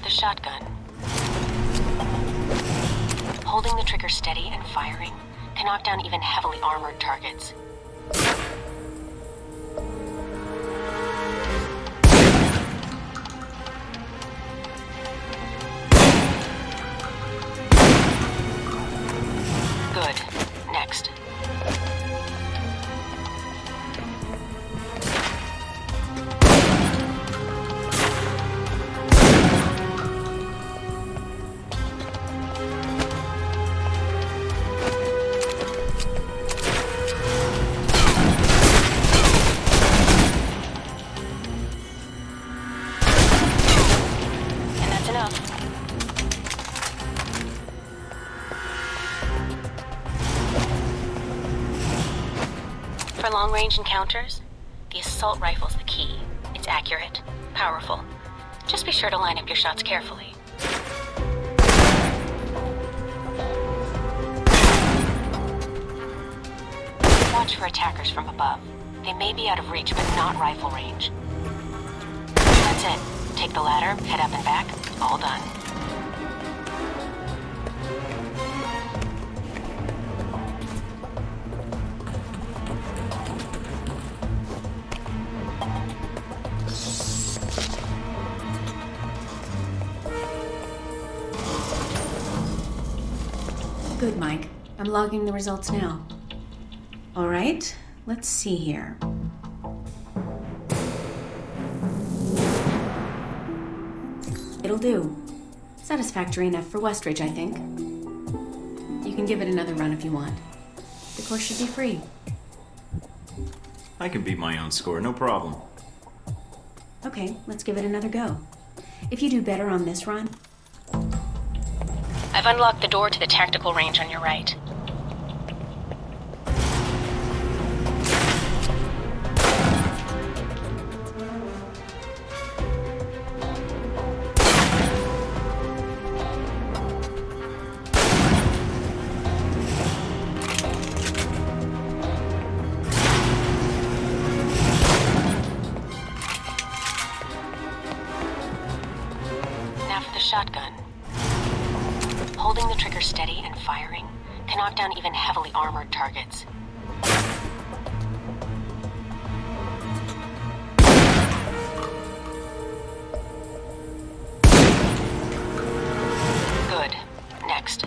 Speaker 4: Shotgun. Holding the trigger steady and firing can knock down even heavily armored targets. Good. Next. For long-range encounters, the assault rifle's the key. It's accurate, powerful. Just be sure to line up your shots carefully. Watch for attackers from above. They may be out of reach, but not rifle range. That's it. Take the ladder, head up and back. All done.
Speaker 10: Good, Mike. I'm logging the results now. All right, let's see here. It'll do. Satisfactory enough for Westridge, I think. You can give it another run if you want. The course should be free.
Speaker 3: I can beat my own score, no problem.
Speaker 10: Okay, let's give it another go. If you do better on this run...
Speaker 4: I've unlocked the door to the tactical range on your right. shotgun. Holding the trigger steady and firing can knock down even heavily armored targets. Good. Next.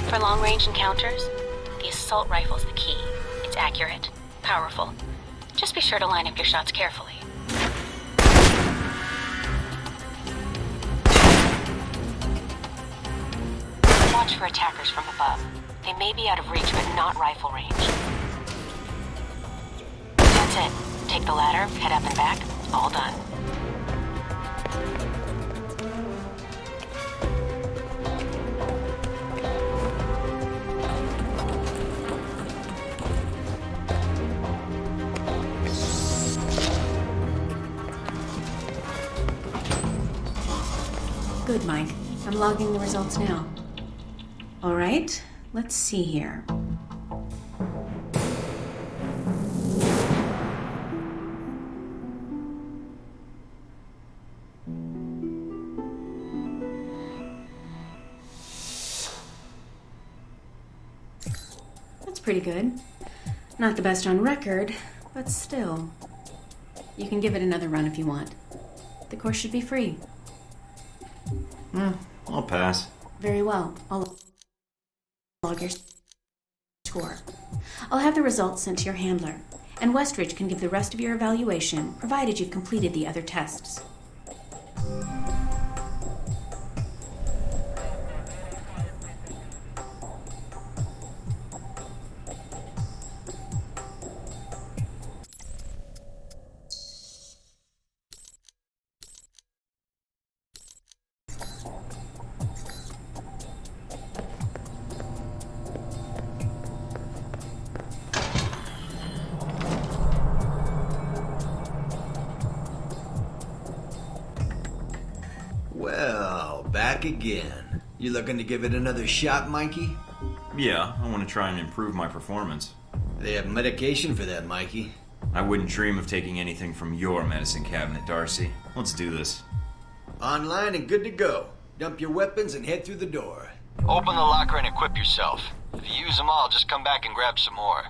Speaker 4: For long-range encounters, the assault rifle's the key. It's accurate, powerful. Just be sure to line up your shots carefully. Watch for attackers from above. They may be out of reach, but not rifle range. That's it. Take the ladder, head up and back. All done.
Speaker 10: Good, Mike. I'm logging the results now. All right, let's see here. That's pretty good. Not the best on record, but still. You can give it another run if you want. The course should be free.
Speaker 3: I'll pass.
Speaker 10: Very well. I'll log your score. I'll have the results sent to your handler, and Westridge can give the rest of your evaluation, provided you've completed the other tests.
Speaker 11: Well, back again. You looking to give it another shot, Mikey?
Speaker 3: Yeah, I want to try and improve my performance.
Speaker 11: They have medication for that, Mikey.
Speaker 3: I wouldn't dream of taking anything from your medicine cabinet, Darcy. Let's do this.
Speaker 11: Online and good to go. Dump your weapons and head through the door.
Speaker 12: Open the locker and equip yourself. If you use them all, just come back and grab some more.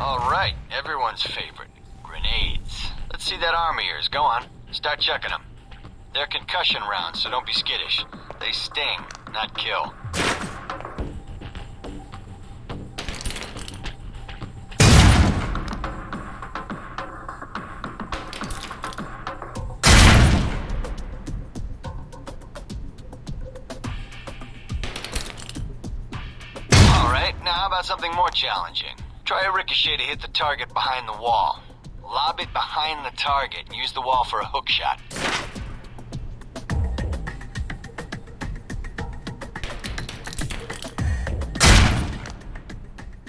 Speaker 12: Alright, everyone's favorite. Grenades. Let's see that arm of yours. Go on. Start checking them. They're concussion rounds, so don't be skittish. They sting, not kill. Alright, now how about something more challenging? Try a ricochet to hit the target behind the wall. Lob it behind the target and use the wall for a hook shot.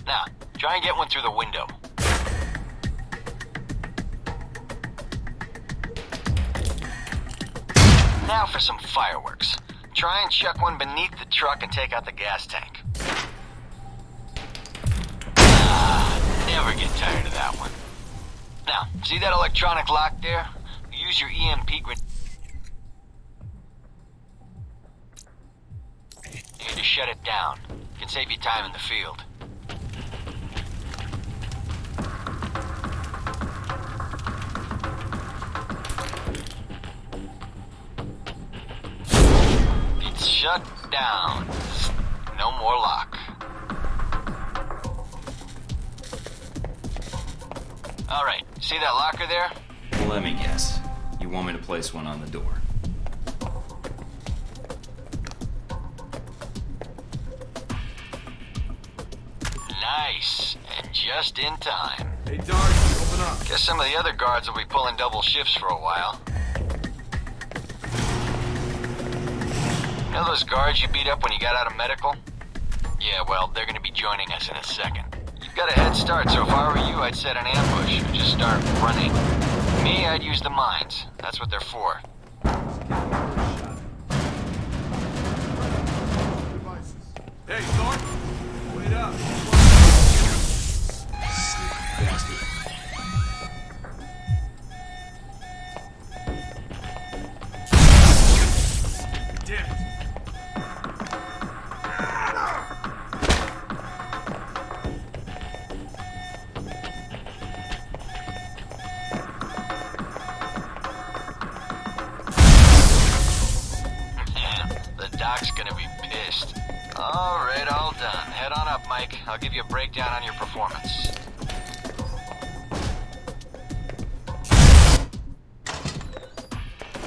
Speaker 12: Now, try and get one through the window. Now for some fireworks. Try and chuck one beneath the truck and take out the gas tank. Never get tired of that one. Now, see that electronic lock there? Use your EMP grenade to shut it down. It can save you time in the field. It's shut down. No more lock. Alright, see that locker there?
Speaker 3: Well, let me guess. You want me to place one on the door?
Speaker 12: Nice. And just in time.
Speaker 7: Hey, Darcy, open up.
Speaker 12: Guess some of the other guards will be pulling double shifts for a while. You know those guards you beat up when you got out of medical? Yeah, well, they're gonna be joining us in a second. You've You've got a head start, so if I were you, I'd set an ambush or just start running. Me, I'd use the mines. That's what they're for.
Speaker 7: Hey, Thornton! Wait up!
Speaker 6: Sneaky bastard.
Speaker 7: Damn it!
Speaker 12: The doc's gonna be pissed. All right, all done. Head on up, Mike. I'll give you a breakdown on your performance.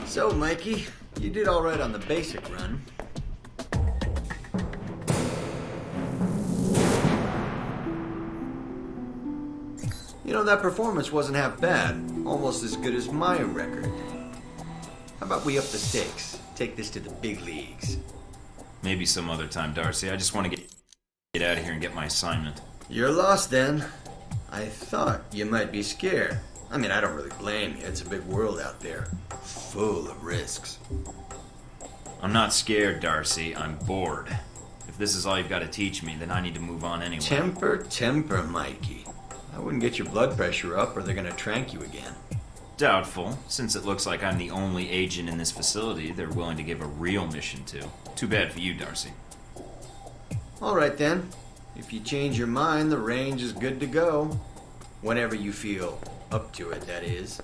Speaker 11: So, Mikey, you did all right on the basic run. You know, that performance wasn't half bad. Almost as good as my record. How about we up the stakes? Take this to the big leagues.
Speaker 3: Maybe some other time, Darcy. I just want to get out of here and get my assignment.
Speaker 11: You're lost then. I thought you might be scared. I mean, I don't really blame you. It's a big world out there. Full of risks.
Speaker 3: I'm not scared, Darcy. I'm bored. If this is all you've got to teach me, then I need to move on anyway.
Speaker 11: Temper, Mikey. I wouldn't get your blood pressure up or they're gonna trank you again.
Speaker 3: Doubtful. Since it looks like I'm the only agent in this facility they're willing to give a real mission to. Too bad for you, Darcy.
Speaker 11: Alright then. If you change your mind, the range is good to go. Whenever you feel up to it, that is.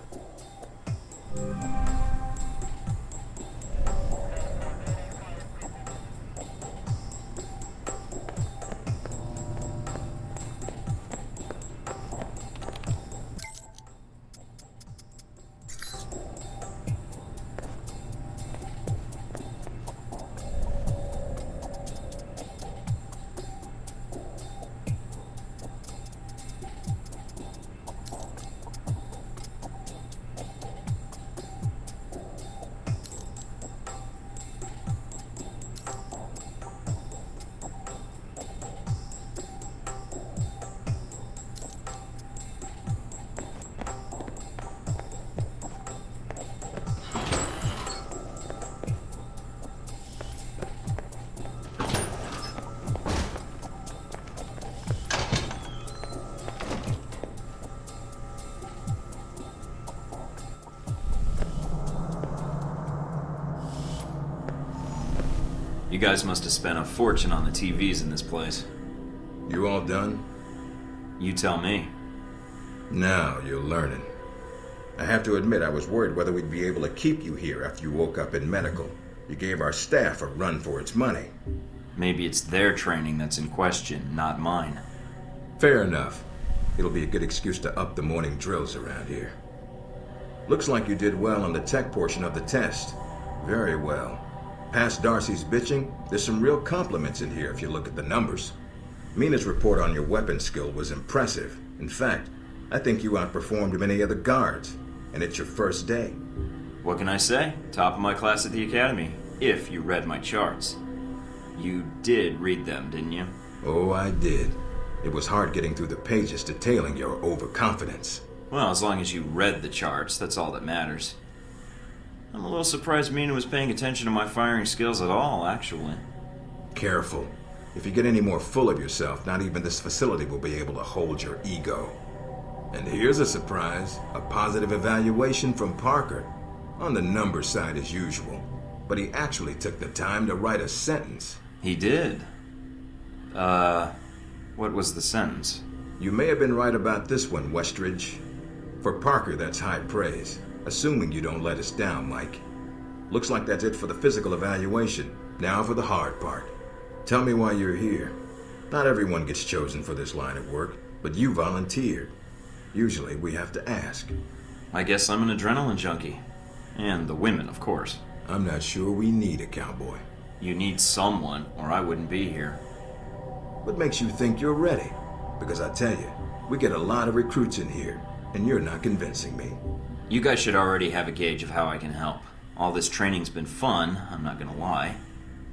Speaker 3: You guys must have spent a fortune on the TVs in this place.
Speaker 5: You all done?
Speaker 3: You tell me.
Speaker 5: Now you're learning. I have to admit I was worried whether we'd be able to keep you here after you woke up in medical. You gave our staff a run for its money.
Speaker 3: Maybe it's their training that's in question, not mine.
Speaker 5: Fair enough. It'll be a good excuse to up the morning drills around here. Looks like you did well on the tech portion of the test. Very well. Past Darcy's bitching, there's some real compliments in here if you look at the numbers. Mina's report on your weapon skill was impressive. In fact, I think you outperformed many other guards, and it's your first day.
Speaker 3: What can I say? Top of my class at the academy, if you read my charts. You did read them, didn't you?
Speaker 5: Oh, I did. It was hard getting through the pages detailing your overconfidence.
Speaker 3: Well, as long as you read the charts, that's all that matters. I'm a little surprised Mina was paying attention to my firing skills at all, actually.
Speaker 5: Careful. If you get any more full of yourself, not even this facility will be able to hold your ego. And here's a surprise, a positive evaluation from Parker. On the numbers side as usual, but he actually took the time to write a sentence.
Speaker 3: He did? What was the sentence?
Speaker 5: You may have been right about this one, Westridge. For Parker, that's high praise. Assuming you don't let us down, Mike. Looks like that's it for the physical evaluation. Now for the hard part. Tell me why you're here. Not everyone gets chosen for this line of work, but you volunteered. Usually we have to ask.
Speaker 3: I guess I'm an adrenaline junkie. And the women, of course.
Speaker 5: I'm not sure we need a cowboy.
Speaker 3: You need someone, or I wouldn't be here.
Speaker 5: What makes you think you're ready? Because I tell you, we get a lot of recruits in here, and you're not convincing me.
Speaker 3: You guys should already have a gauge of how I can help. All this training's been fun, I'm not gonna lie.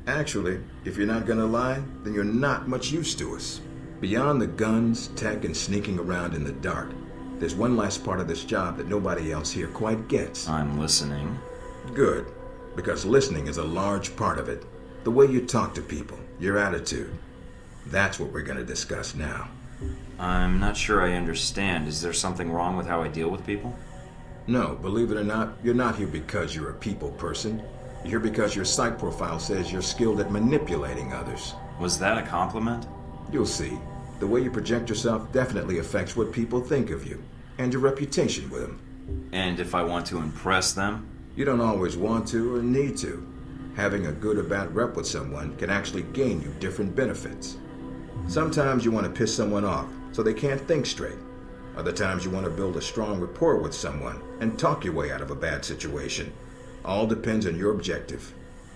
Speaker 5: Actually, if you're not gonna lie, then you're not much use to us.
Speaker 13: Beyond the guns, tech, and sneaking around in the dark, there's one last part of this job that nobody else here quite gets.
Speaker 3: I'm listening.
Speaker 13: Good, because listening is a large part of it. The way you talk to people, your attitude. That's what we're going to discuss now.
Speaker 3: I'm not sure I understand. Is there something wrong with how I deal with people?
Speaker 13: No, believe it or not, you're not here because you're a people person. You're here because your psych profile says you're skilled at manipulating others.
Speaker 3: Was that a compliment?
Speaker 13: You'll see. The way you project yourself definitely affects what people think of you, and your reputation with them.
Speaker 3: And if I want to impress them?
Speaker 13: You don't always want to or need to. Having a good or bad rep with someone can actually gain you different benefits. Sometimes you want to piss someone off so they can't think straight. Other times you want to build a strong rapport with someone and talk your way out of a bad situation. All depends on your objective.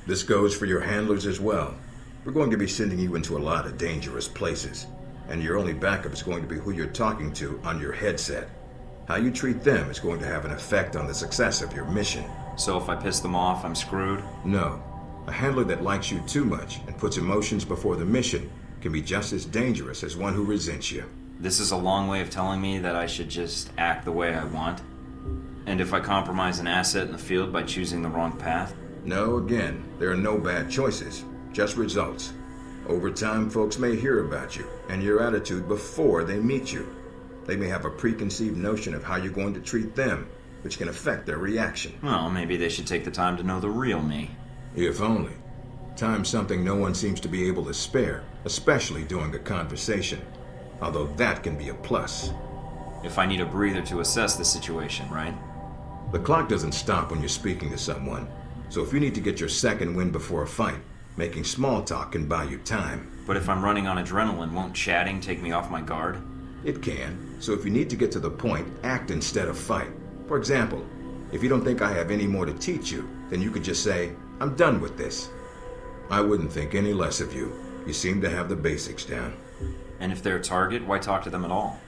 Speaker 13: This goes for your handlers as well. We're going to be sending you into a lot of dangerous places, and your only backup is going to be who you're talking to on your headset. How you treat them is going to have an effect on the success of your mission.
Speaker 3: So if I piss them off, I'm screwed?
Speaker 13: No. A handler that likes you too much and puts emotions before the mission can be just as dangerous as one who resents you.
Speaker 3: This is a long way of telling me that I should just act the way I want? And if I compromise an asset in the field by choosing the wrong path?
Speaker 13: No, again, there are no bad choices, just results. Over time, folks may hear about you and your attitude before they meet you. They may have a preconceived notion of how you're going to treat them, which can affect their reaction.
Speaker 3: Well, maybe they should take the time to know the real me.
Speaker 13: If only. Time's something no one seems to be able to spare, especially during a conversation. Although that can be a plus.
Speaker 3: If I need a breather to assess the situation, right?
Speaker 13: The clock doesn't stop when you're speaking to someone. So if you need to get your second win before a fight, making small talk can buy you time.
Speaker 3: But if I'm running on adrenaline, won't chatting take me off my guard?
Speaker 13: It can. So if you need to get to the point, act instead of fight. For example, if you don't think I have any more to teach you, then you could just say, I'm done with this. I wouldn't think any less of you. You seem to have the basics down.
Speaker 3: And if they're a target, why talk to them at all?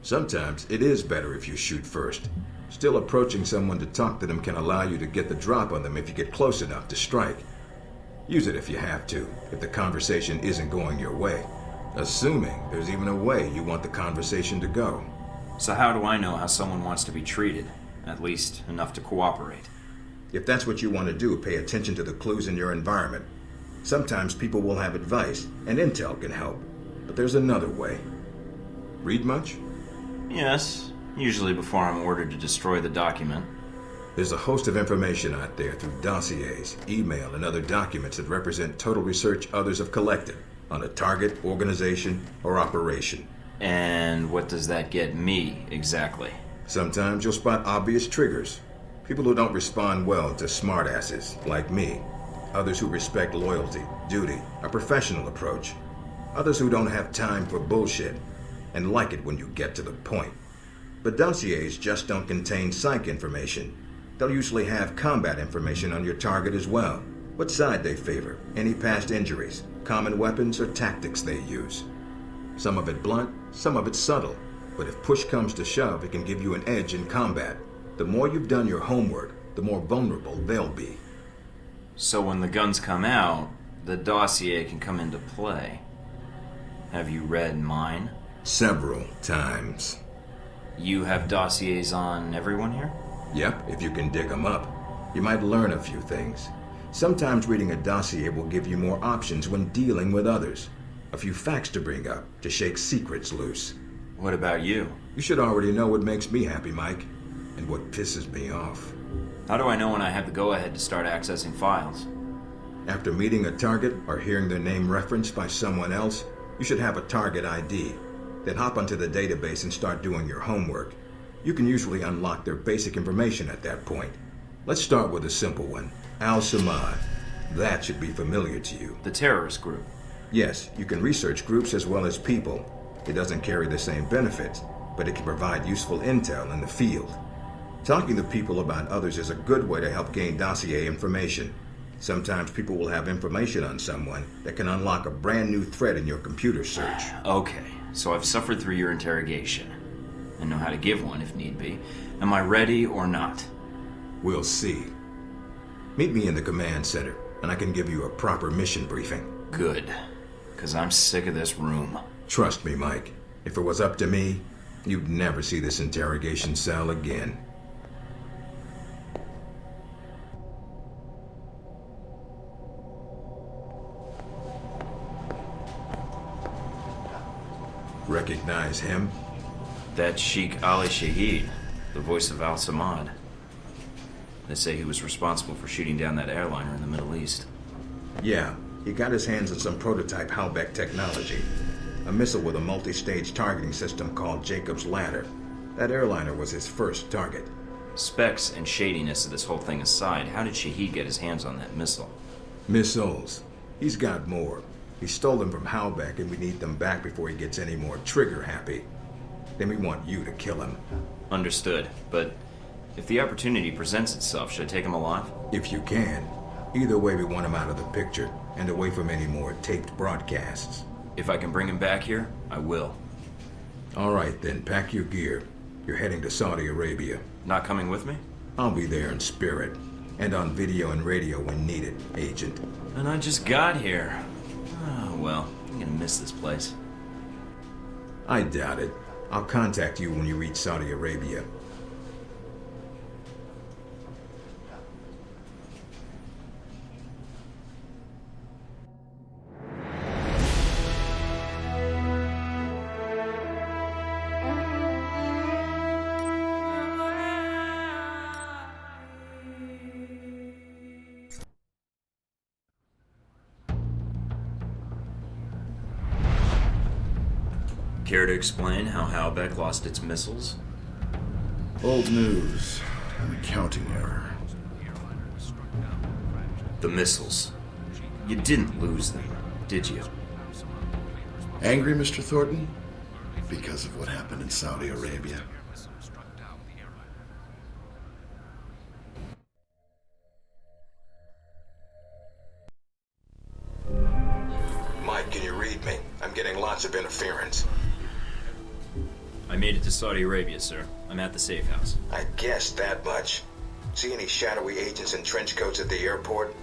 Speaker 13: Sometimes it is better if you shoot first. Still, approaching someone to talk to them can allow you to get the drop on them if you get close enough to strike. Use it if you have to, if the conversation isn't going your way. Assuming there's even a way you want the conversation to go.
Speaker 3: So how do I know how someone wants to be treated? At least enough to cooperate.
Speaker 13: If that's what you want to do, pay attention to the clues in your environment. Sometimes people will have advice, and intel can help. But there's another way. Read much?
Speaker 3: Yes, usually before I'm ordered to destroy the document.
Speaker 13: There's a host of information out there through dossiers, email, and other documents that represent total research others have collected on a target, organization, or operation.
Speaker 3: And what does that get me, exactly?
Speaker 13: Sometimes you'll spot obvious triggers. People who don't respond well to smartasses, like me. Others who respect loyalty, duty, a professional approach. Others who don't have time for bullshit, and like it when you get to the point. But dossiers just don't contain psych information. They'll usually have combat information on your target as well. What side they favor, any past injuries, common weapons or tactics they use. Some of it blunt, some of it subtle. But if push comes to shove, it can give you an edge in combat. The more you've done your homework, the more vulnerable they'll be.
Speaker 3: So when the guns come out, the dossier can come into play. Have you read mine?
Speaker 13: Several times.
Speaker 3: You have dossiers on everyone here?
Speaker 13: Yep, if you can dig them up. You might learn a few things. Sometimes reading a dossier will give you more options when dealing with others. A few facts to bring up, to shake secrets loose.
Speaker 3: What about you?
Speaker 13: You should already know what makes me happy, Mike, and what pisses me off.
Speaker 3: How do I know when I have the go-ahead to start accessing files?
Speaker 13: After meeting a target or hearing their name referenced by someone else, you should have a target ID. Then hop onto the database and start doing your homework. You can usually unlock their basic information at that point. Let's start with a simple one. Al-Samad. That should be familiar to you.
Speaker 3: The terrorist group.
Speaker 13: Yes, you can research groups as well as people. It doesn't carry the same benefits, but it can provide useful intel in the field. Talking to people about others is a good way to help gain dossier information. Sometimes people will have information on someone that can unlock a brand new thread in your computer search.
Speaker 3: Okay, so I've suffered through your interrogation and know how to give one if need be. Am I ready or not?
Speaker 13: We'll see. Meet me in the command center, and I can give you a proper mission briefing.
Speaker 3: Good, because I'm sick of this room.
Speaker 13: Trust me, Mike. If it was up to me, you'd never see this interrogation cell again. Recognize him?
Speaker 3: That's Sheikh Ali Shaheed, the voice of Al Samad. They say he was responsible for shooting down that airliner in the Middle East.
Speaker 13: Yeah, he got his hands on some prototype Halbeck technology. A missile with a multi-stage targeting system called Jacob's Ladder. That airliner was his first target.
Speaker 3: Specs and shadiness of this whole thing aside, how did Shaheed get his hands on that missile?
Speaker 13: Missiles. He's got more. He stole them from Halbeck, and we need them back before he gets any more trigger-happy. Then we want you to kill him.
Speaker 3: Understood, but if the opportunity presents itself, should I take him alive?
Speaker 13: If you can. Either way, we want him out of the picture, and away from any more taped broadcasts.
Speaker 3: If I can bring him back here, I will.
Speaker 13: All right, then, pack your gear. You're heading to Saudi Arabia.
Speaker 3: Not coming with me?
Speaker 13: I'll be there in spirit, and on video and radio when needed, Agent.
Speaker 3: And I just got here. Oh, well, I'm gonna miss this place.
Speaker 13: I doubt it. I'll contact you when you reach Saudi Arabia.
Speaker 3: Care to explain how Halbeck lost its missiles?
Speaker 8: Old news. An accounting error.
Speaker 3: The missiles. You didn't lose them, did you?
Speaker 8: Angry, Mr. Thornton? Because of what happened in Saudi Arabia?
Speaker 13: Mike, can you read me? I'm getting lots of interference.
Speaker 3: I made it to Saudi Arabia, sir. I'm at the safe house.
Speaker 13: I guessed that much. See any shadowy agents in trench coats at the airport?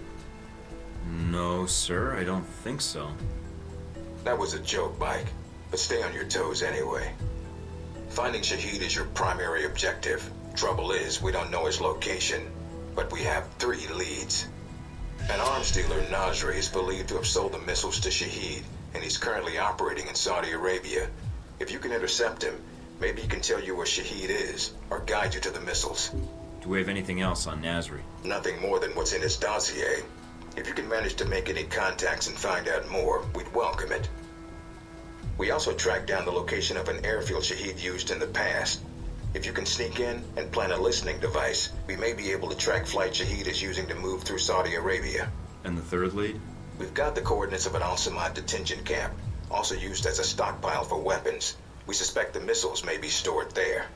Speaker 3: No, sir, I don't think so.
Speaker 13: That was a joke, Mike. But stay on your toes anyway. Finding Shaheed is your primary objective. Trouble is, we don't know his location, but we have 3 leads. An arms dealer, Nasri, is believed to have sold the missiles to Shaheed, and he's currently operating in Saudi Arabia. If you can intercept him, maybe he can tell you where Shaheed is, or guide you to the missiles.
Speaker 3: Do we have anything else on Nasri?
Speaker 13: Nothing more than what's in his dossier. If you can manage to make any contacts and find out more, we'd welcome it. We also tracked down the location of an airfield Shaheed used in the past. If you can sneak in and plant a listening device, we may be able to track flight Shaheed is using to move through Saudi Arabia.
Speaker 3: And the third lead?
Speaker 13: We've got the coordinates of an Al-Samad detention camp, also used as a stockpile for weapons. We suspect the missiles may be stored there.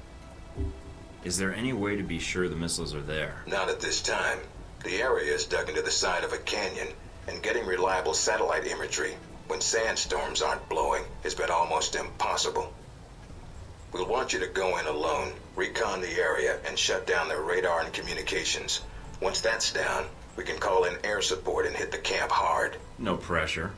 Speaker 3: Is there any way to be sure the missiles are there?
Speaker 13: Not at this time. The area is dug into the side of a canyon, and getting reliable satellite imagery when sandstorms aren't blowing has been almost impossible. We'll want you to go in alone, recon the area, and shut down their radar and communications. Once that's down, we can call in air support and hit the camp hard.
Speaker 3: No pressure.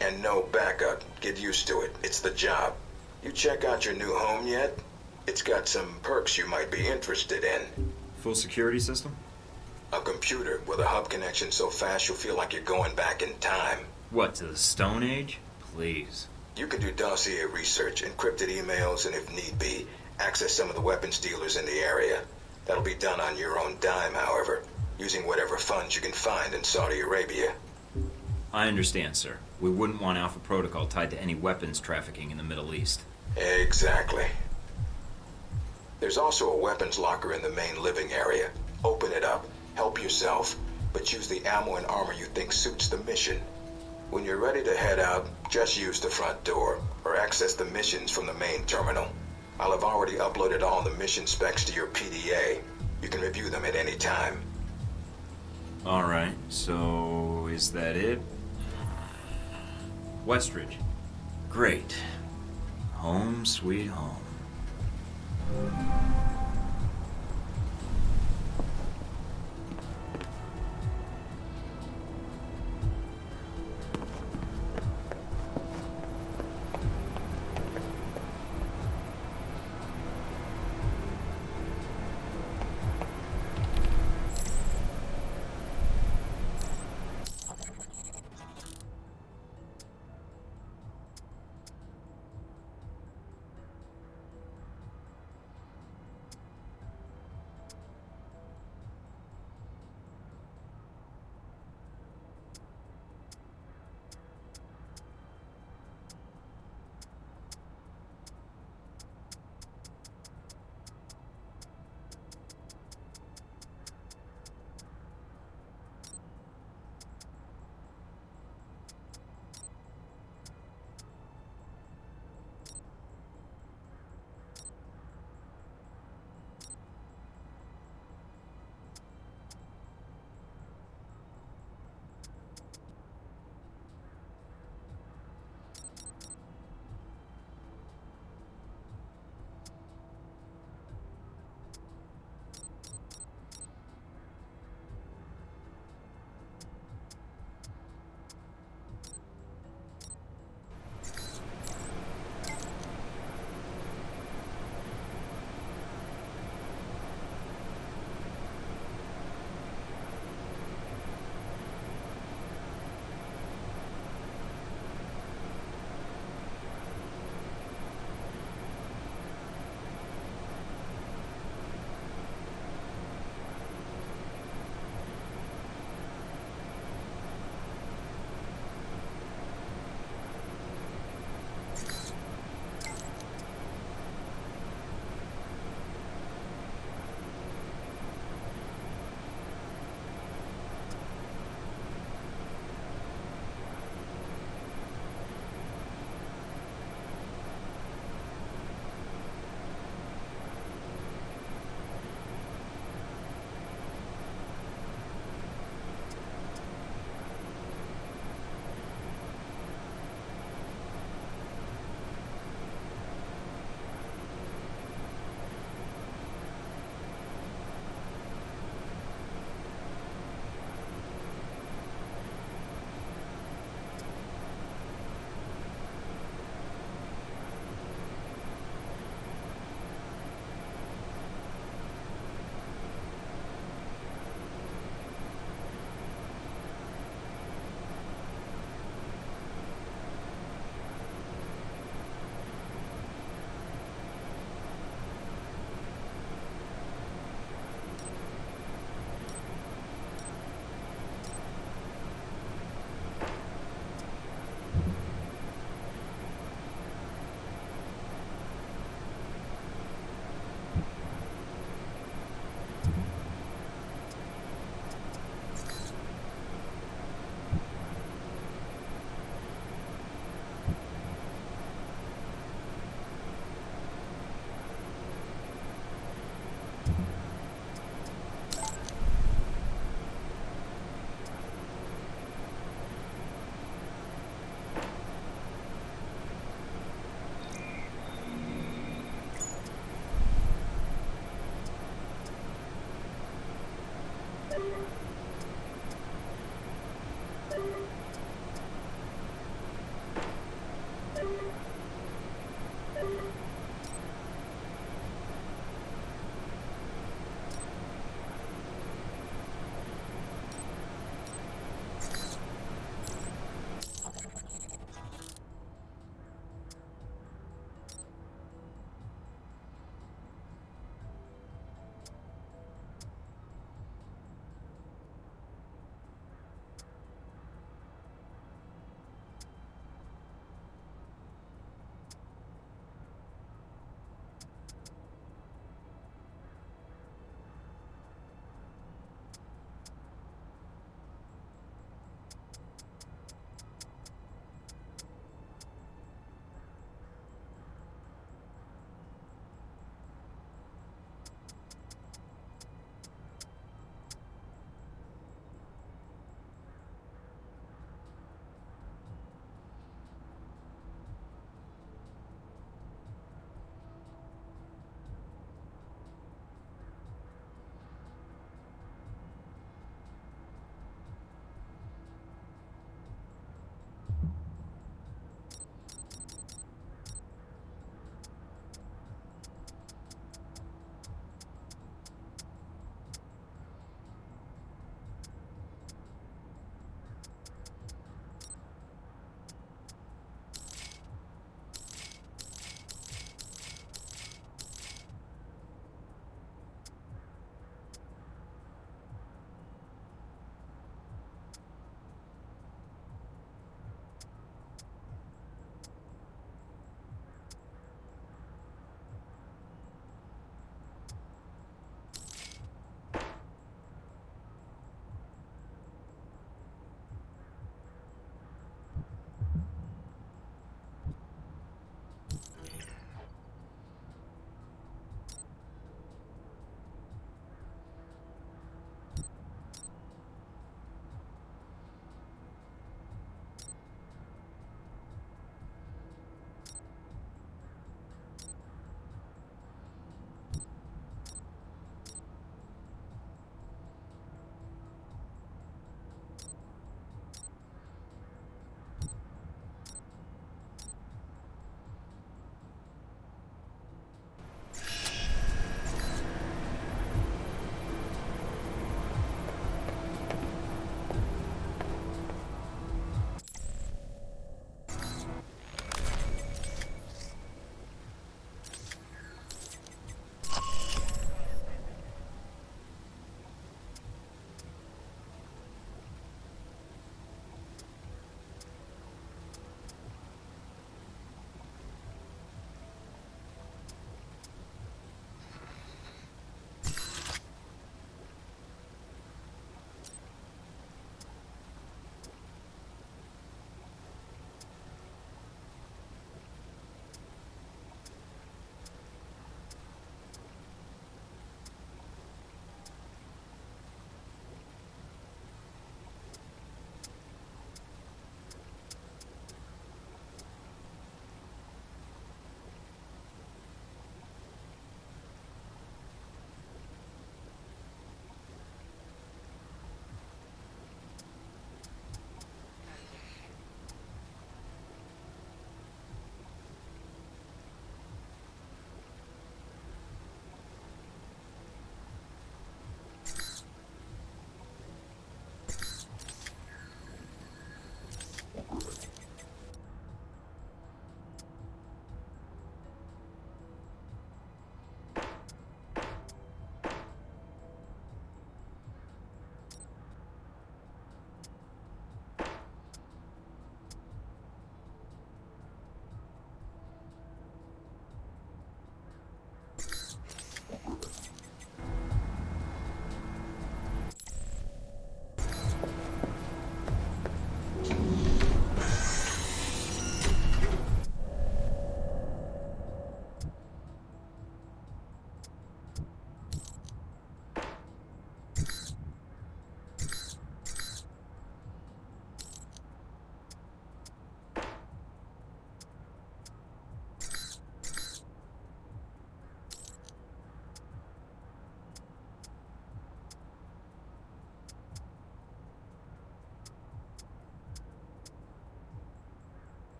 Speaker 13: And no backup. Get used to it. It's the job. You check out your new home yet? It's got some perks you might be interested in.
Speaker 3: Full security system?
Speaker 13: A computer with a hub connection so fast you'll feel like you're going back in time.
Speaker 3: What, to the Stone Age? Please.
Speaker 13: You can do dossier research, encrypted emails, and if need be, access some of the weapons dealers in the area. That'll be done on your own dime, however, using whatever funds you can find in Saudi Arabia.
Speaker 3: I understand, sir. We wouldn't want Alpha Protocol tied to any weapons trafficking in the Middle East.
Speaker 13: Exactly. There's also a weapons locker in the main living area. Open it up, help yourself, but use the ammo and armor you think suits the mission. When you're ready to head out, just use the front door, or access the missions from the main terminal. I'll have already uploaded all the mission specs to your PDA. You can review them at any time.
Speaker 3: Alright, so is that it? Westridge. Great. Home sweet home.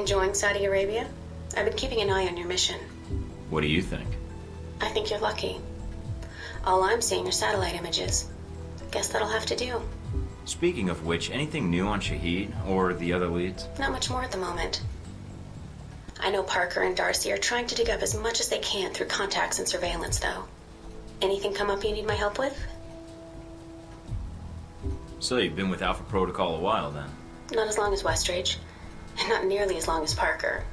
Speaker 4: Enjoying Saudi Arabia? I've been keeping an eye on your mission.
Speaker 3: What do you think?
Speaker 4: I think you're lucky. All I'm seeing are satellite images. Guess that'll have to do.
Speaker 3: Speaking of which, anything new on Shahid or the other leads?
Speaker 4: Not much more at the moment. I know Parker and Darcy are trying to dig up as much as they can through contacts and surveillance, though. Anything come up you need my help with?
Speaker 3: So you've been with Alpha Protocol a while, then?
Speaker 4: Not as long as Westridge, and not nearly as long as Parker.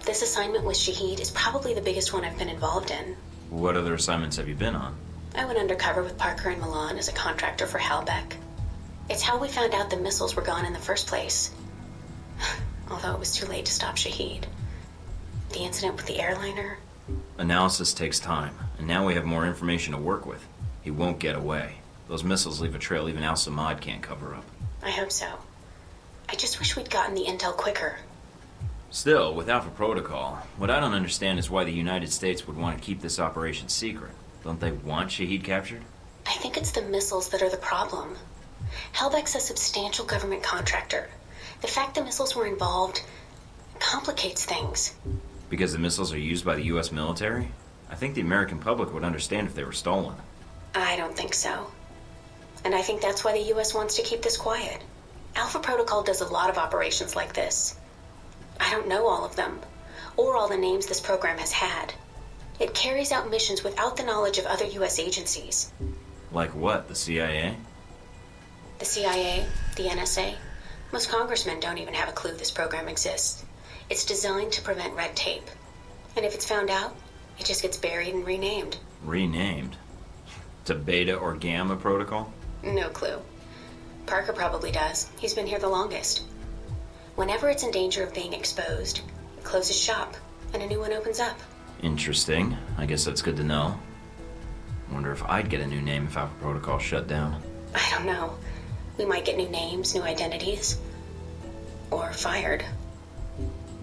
Speaker 4: This assignment with Shahid is probably the biggest one I've been involved in.
Speaker 3: What other assignments have you been on?
Speaker 4: I went undercover with Parker in Milan as a contractor for Halbeck. It's how we found out the missiles were gone in the first place. Although it was too late to stop Shahid. The incident with the airliner.
Speaker 3: Analysis takes time, and now we have more information to work with. He won't get away. Those missiles leave a trail even Al-Samad can't cover up.
Speaker 4: I hope so. I just wish we'd gotten the intel quicker.
Speaker 3: Still, with Alpha Protocol, what I don't understand is why the United States would want to keep this operation secret. Don't they want Shahid captured?
Speaker 4: I think it's the missiles that are the problem. Halbeck's a substantial government contractor. The fact the missiles were involved complicates things.
Speaker 3: Because the missiles are used by the U.S. military? I think the American public would understand if they were stolen.
Speaker 4: I don't think so. And I think that's why the U.S. wants to keep this quiet. Alpha Protocol does a lot of operations like this. I don't know all of them, or all the names this program has had. It carries out missions without the knowledge of other U.S. agencies.
Speaker 3: Like what, the CIA?
Speaker 4: The CIA, the NSA. Most congressmen don't even have a clue this program exists. It's designed to prevent red tape. And if it's found out, it just gets buried and renamed.
Speaker 3: Renamed? To Beta or Gamma Protocol?
Speaker 4: No clue. Parker probably does. He's been here the longest. Whenever it's in danger of being exposed, it closes shop, and a new one opens up.
Speaker 3: Interesting. I guess that's good to know. Wonder if I'd get a new name if Alpha Protocol shut down.
Speaker 4: I don't know. We might get new names, new identities. Or fired.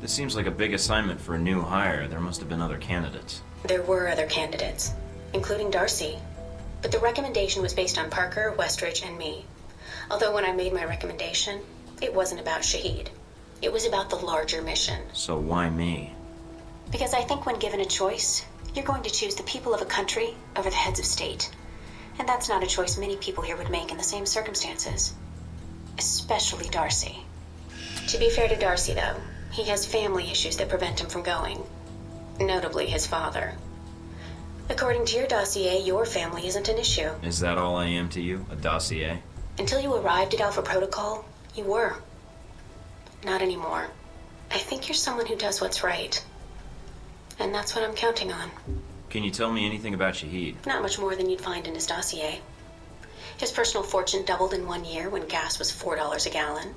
Speaker 3: This seems like a big assignment for a new hire. There must have been other candidates.
Speaker 4: There were other candidates, including Darcy. But the recommendation was based on Parker, Westridge, and me. Although when I made my recommendation, it wasn't about Shahid. It was about the larger mission.
Speaker 3: So why me?
Speaker 4: Because I think when given a choice, you're going to choose the people of a country over the heads of state. And that's not a choice many people here would make in the same circumstances. Especially Darcy. To be fair to Darcy, though, he has family issues that prevent him from going. Notably his father. According to your dossier, your family isn't an issue.
Speaker 3: Is that all I am to you? A dossier?
Speaker 4: Until you arrived at Alpha Protocol, you were. Not anymore. I think you're someone who does what's right. And that's what I'm counting on.
Speaker 3: Can you tell me anything about Shahid?
Speaker 4: Not much more than you'd find in his dossier. His personal fortune doubled in 1 year when gas was $4 a gallon.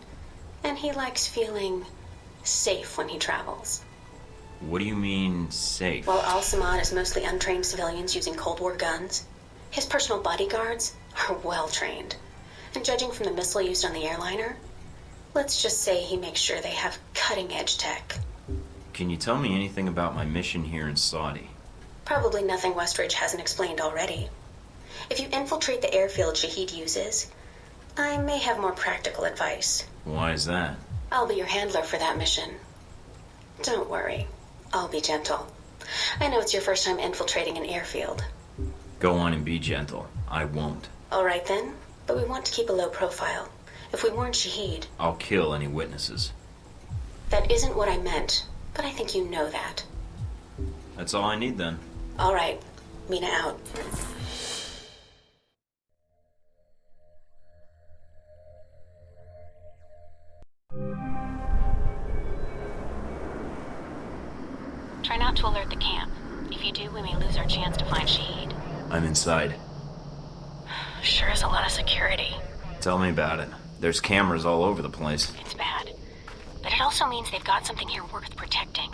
Speaker 4: And he likes feeling safe when he travels.
Speaker 3: What do you mean, safe?
Speaker 4: While Al-Samad is mostly untrained civilians using Cold War guns, his personal bodyguards are well trained. And judging from the missile used on the airliner, let's just say he makes sure they have cutting-edge tech.
Speaker 3: Can you tell me anything about my mission here in Saudi?
Speaker 4: Probably nothing Westridge hasn't explained already. If you infiltrate the airfield Shahid uses, I may have more practical advice.
Speaker 3: Why is that?
Speaker 4: I'll be your handler for that mission. Don't worry. I'll be gentle. I know it's your first time infiltrating an airfield.
Speaker 3: Go on and be gentle. I won't.
Speaker 4: All right then, but we want to keep a low profile. If we weren't Shahid...
Speaker 3: I'll kill any witnesses.
Speaker 4: That isn't what I meant, but I think you know that.
Speaker 3: That's all I need then.
Speaker 4: All right. Mina out. Try not to alert the camp. If you do, we may lose our chance to find Shahid.
Speaker 3: I'm inside.
Speaker 4: Sure is a lot of security.
Speaker 3: Tell me about it. There's cameras all over the place.
Speaker 4: It's bad. But it also means they've got something here worth protecting.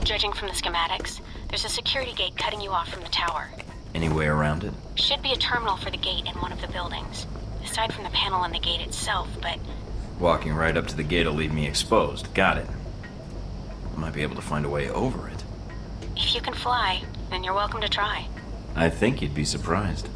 Speaker 4: Judging from the schematics, there's a security gate cutting you off from the tower.
Speaker 3: Any way around it?
Speaker 4: Should be a terminal for the gate in one of the buildings. Aside from the panel on the gate itself, but...
Speaker 3: Walking right up to the gate will leave me exposed. Got it. I might be able to find a way over it.
Speaker 4: If you can fly, then you're welcome to try.
Speaker 3: I think you'd be surprised.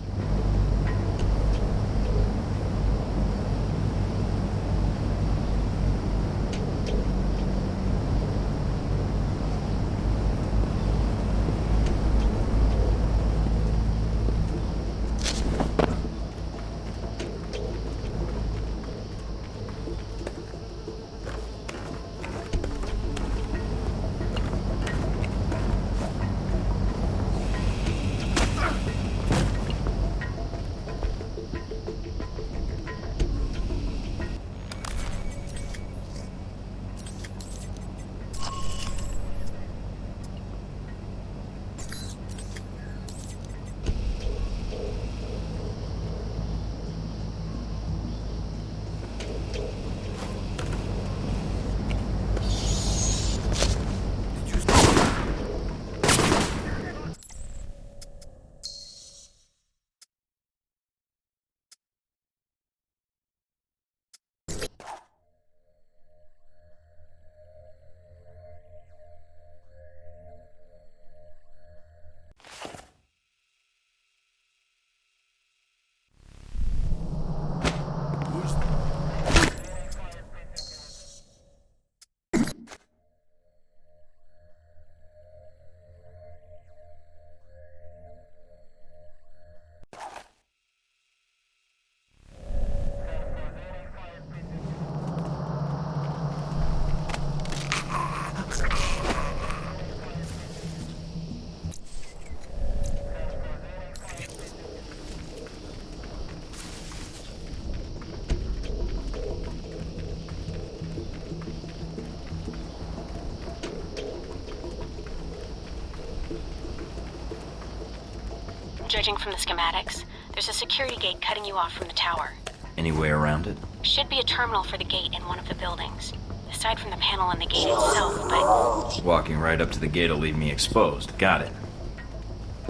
Speaker 4: Judging from the schematics, there's a security gate cutting you off from the tower.
Speaker 3: Any way around it?
Speaker 4: Should be a terminal for the gate in one of the buildings. Aside from the panel on the gate itself, but...
Speaker 3: Walking right up to the gate will leave me exposed. Got it.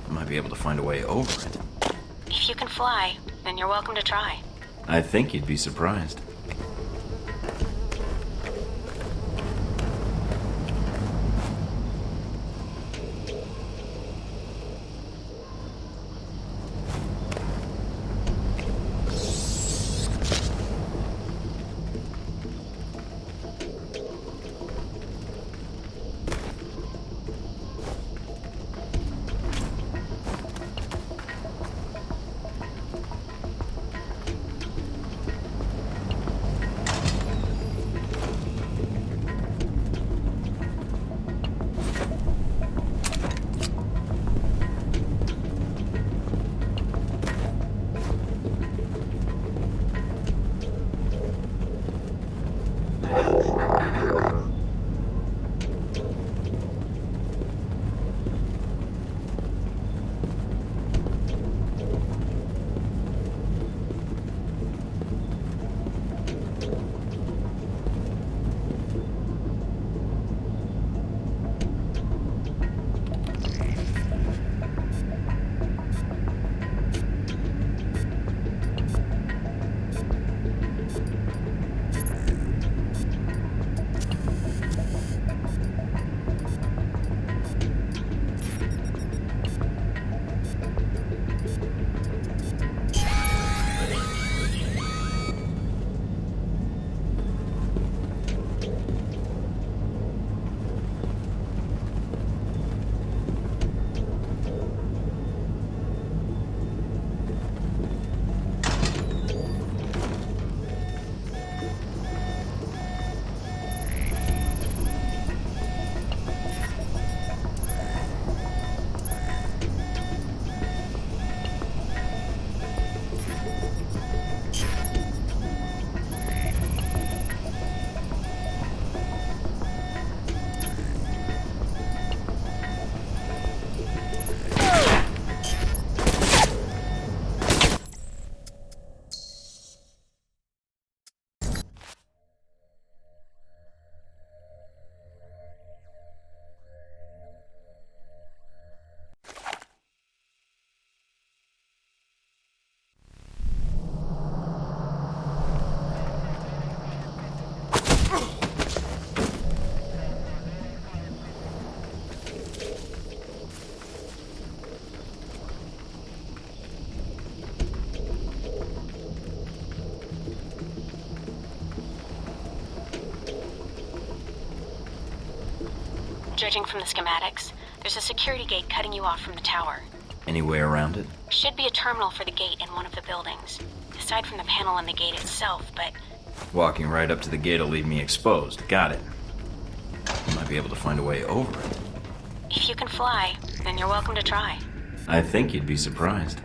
Speaker 3: I might be able to find a way over it.
Speaker 4: If you can fly, then you're welcome to try.
Speaker 3: I think you'd be surprised.
Speaker 4: Judging from the schematics, there's a security gate cutting you off from the tower.
Speaker 3: Any way around it?
Speaker 4: Should be a terminal for the gate in one of the buildings, aside from the panel on the gate itself, but...
Speaker 3: Walking right up to the gate will leave me exposed. Got it. I might be able to find a way over it.
Speaker 4: If you can fly, then you're welcome to try.
Speaker 3: I think you'd be surprised.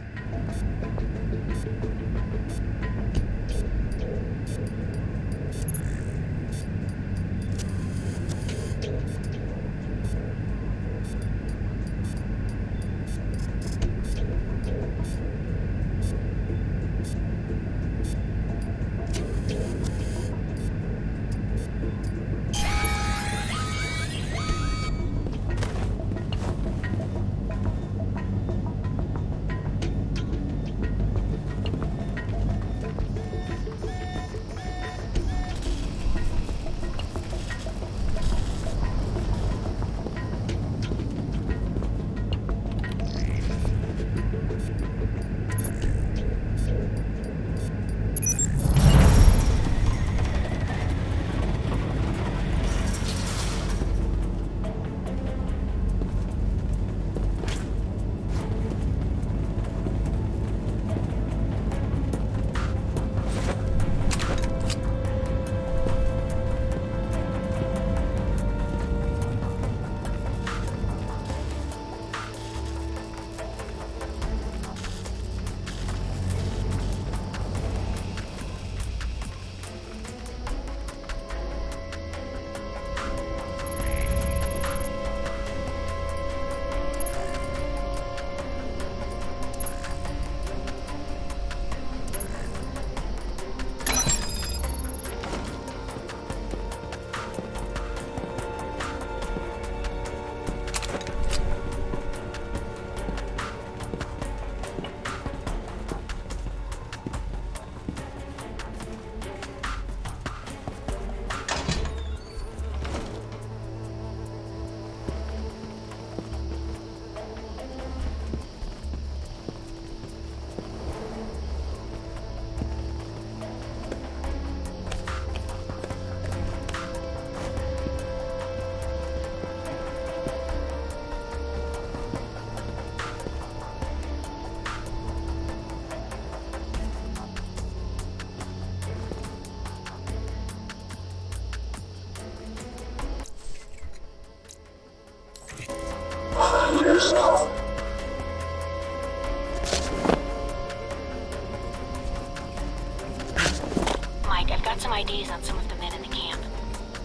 Speaker 4: Mike, I've got some IDs on some of the men in the camp.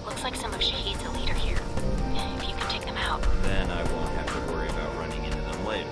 Speaker 4: Looks like some of Shahid's a leader here. If you can take them out.
Speaker 3: Then I won't have to worry about running into them later.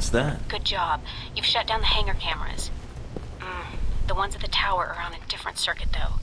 Speaker 3: that's that.
Speaker 4: Good job. You've shut down the hangar cameras. The ones at the tower are on a different circuit, though.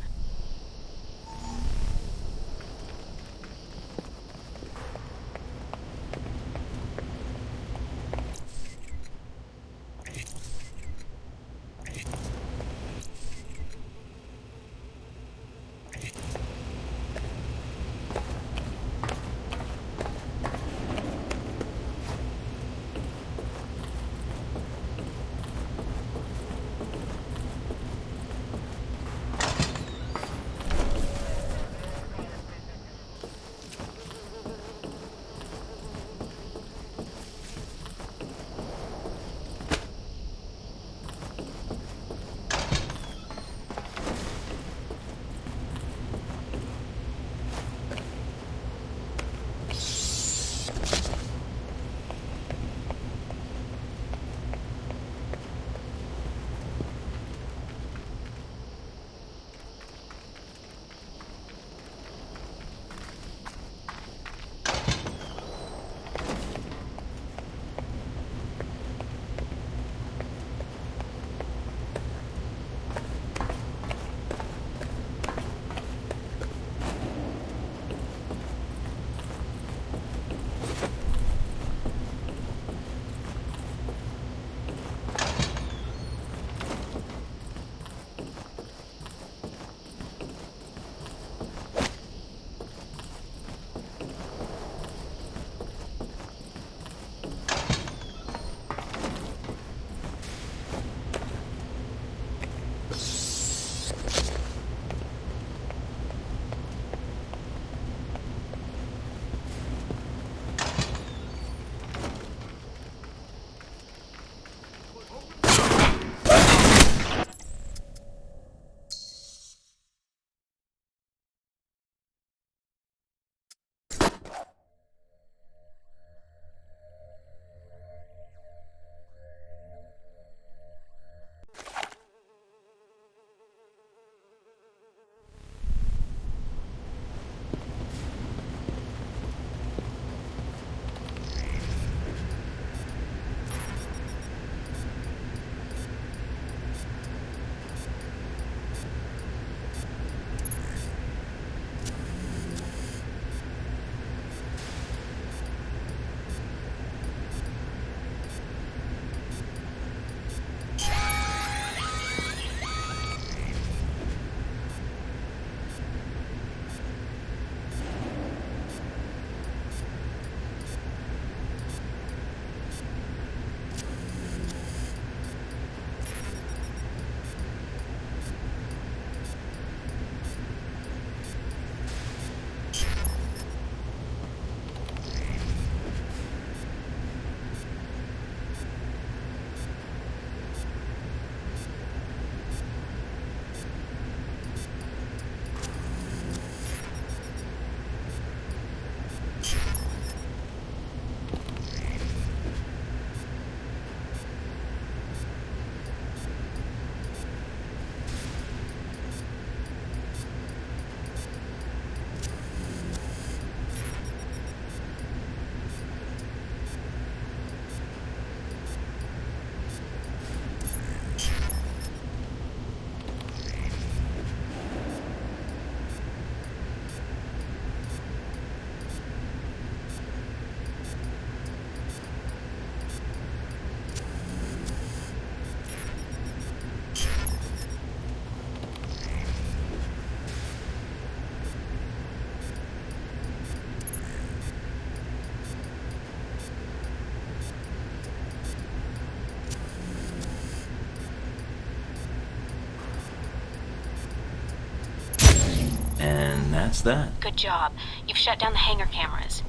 Speaker 3: That's that.
Speaker 4: Good job. You've shut down the hangar cameras.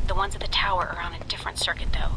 Speaker 4: The ones at the tower are on a different circuit, though.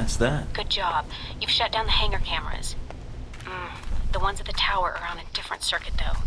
Speaker 3: that's that.
Speaker 4: Good job. You've shut down the hangar cameras. The ones at the tower are on a different circuit, though.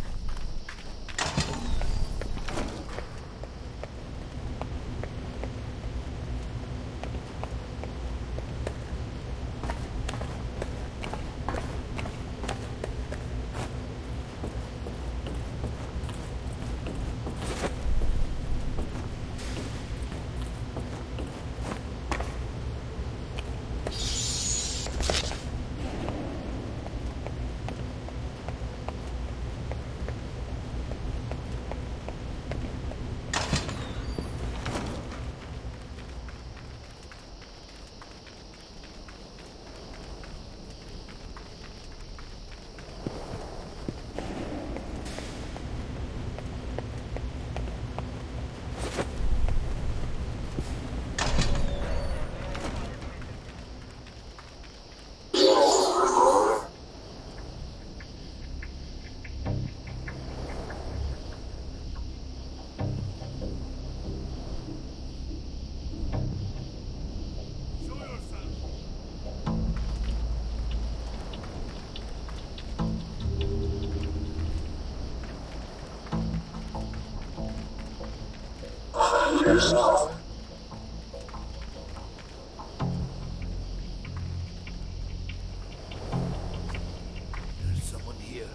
Speaker 7: There's someone here.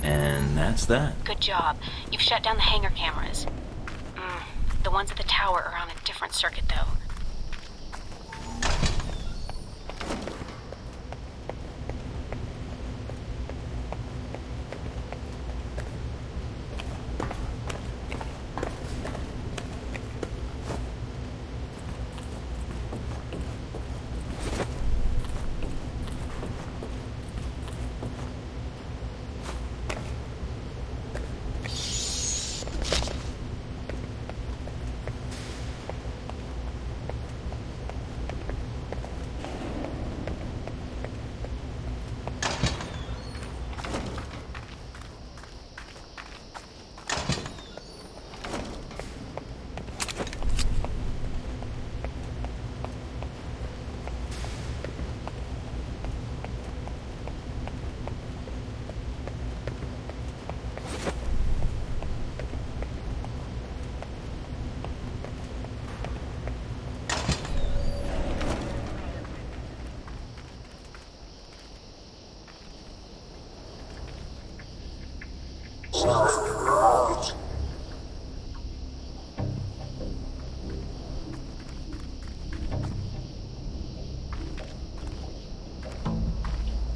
Speaker 3: And that's that.
Speaker 4: Good job. You've shut down the hangar cameras. The ones at the tower are on a different circuit, though.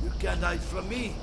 Speaker 7: You can't hide from me.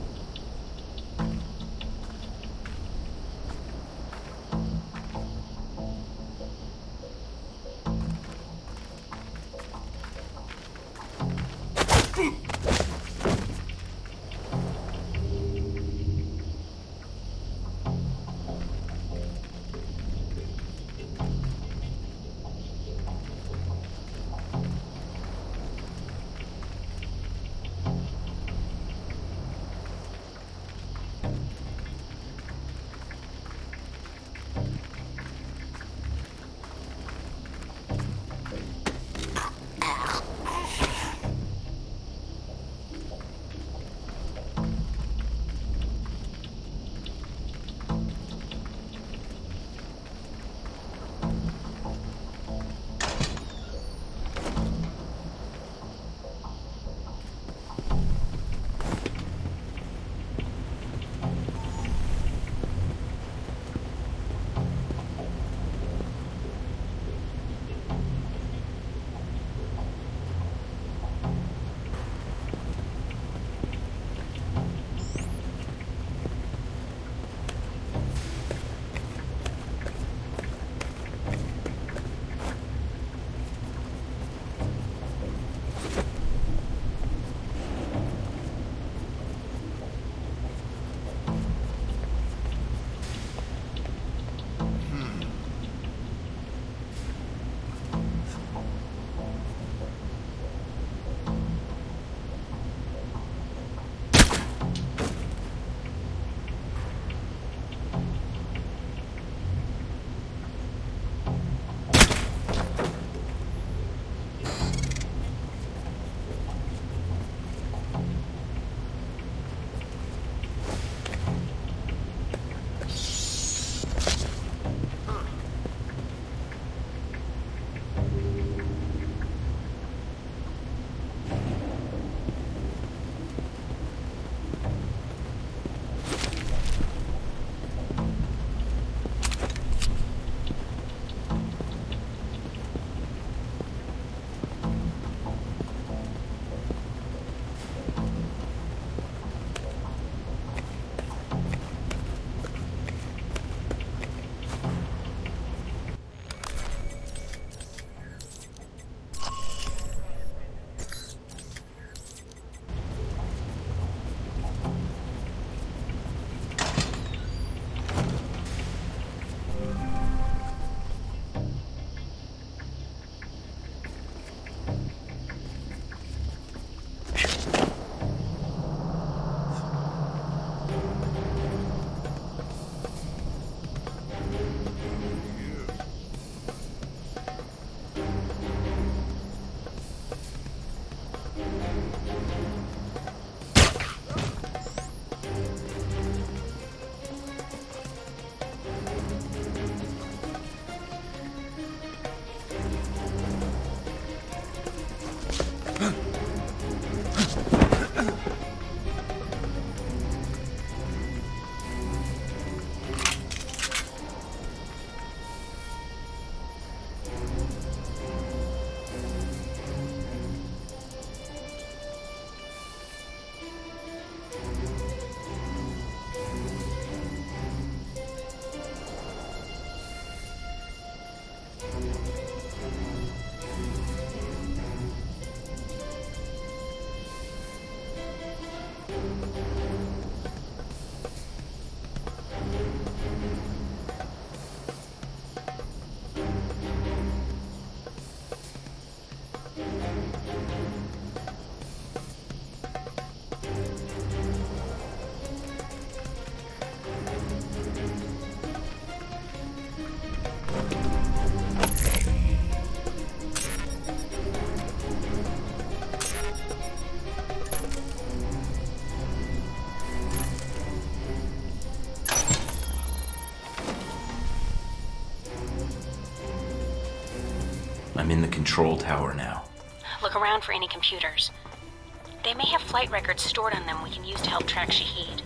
Speaker 3: I'm in the control tower now.
Speaker 4: Look around for any computers. They may have flight records stored on them we can use to help track Shahid.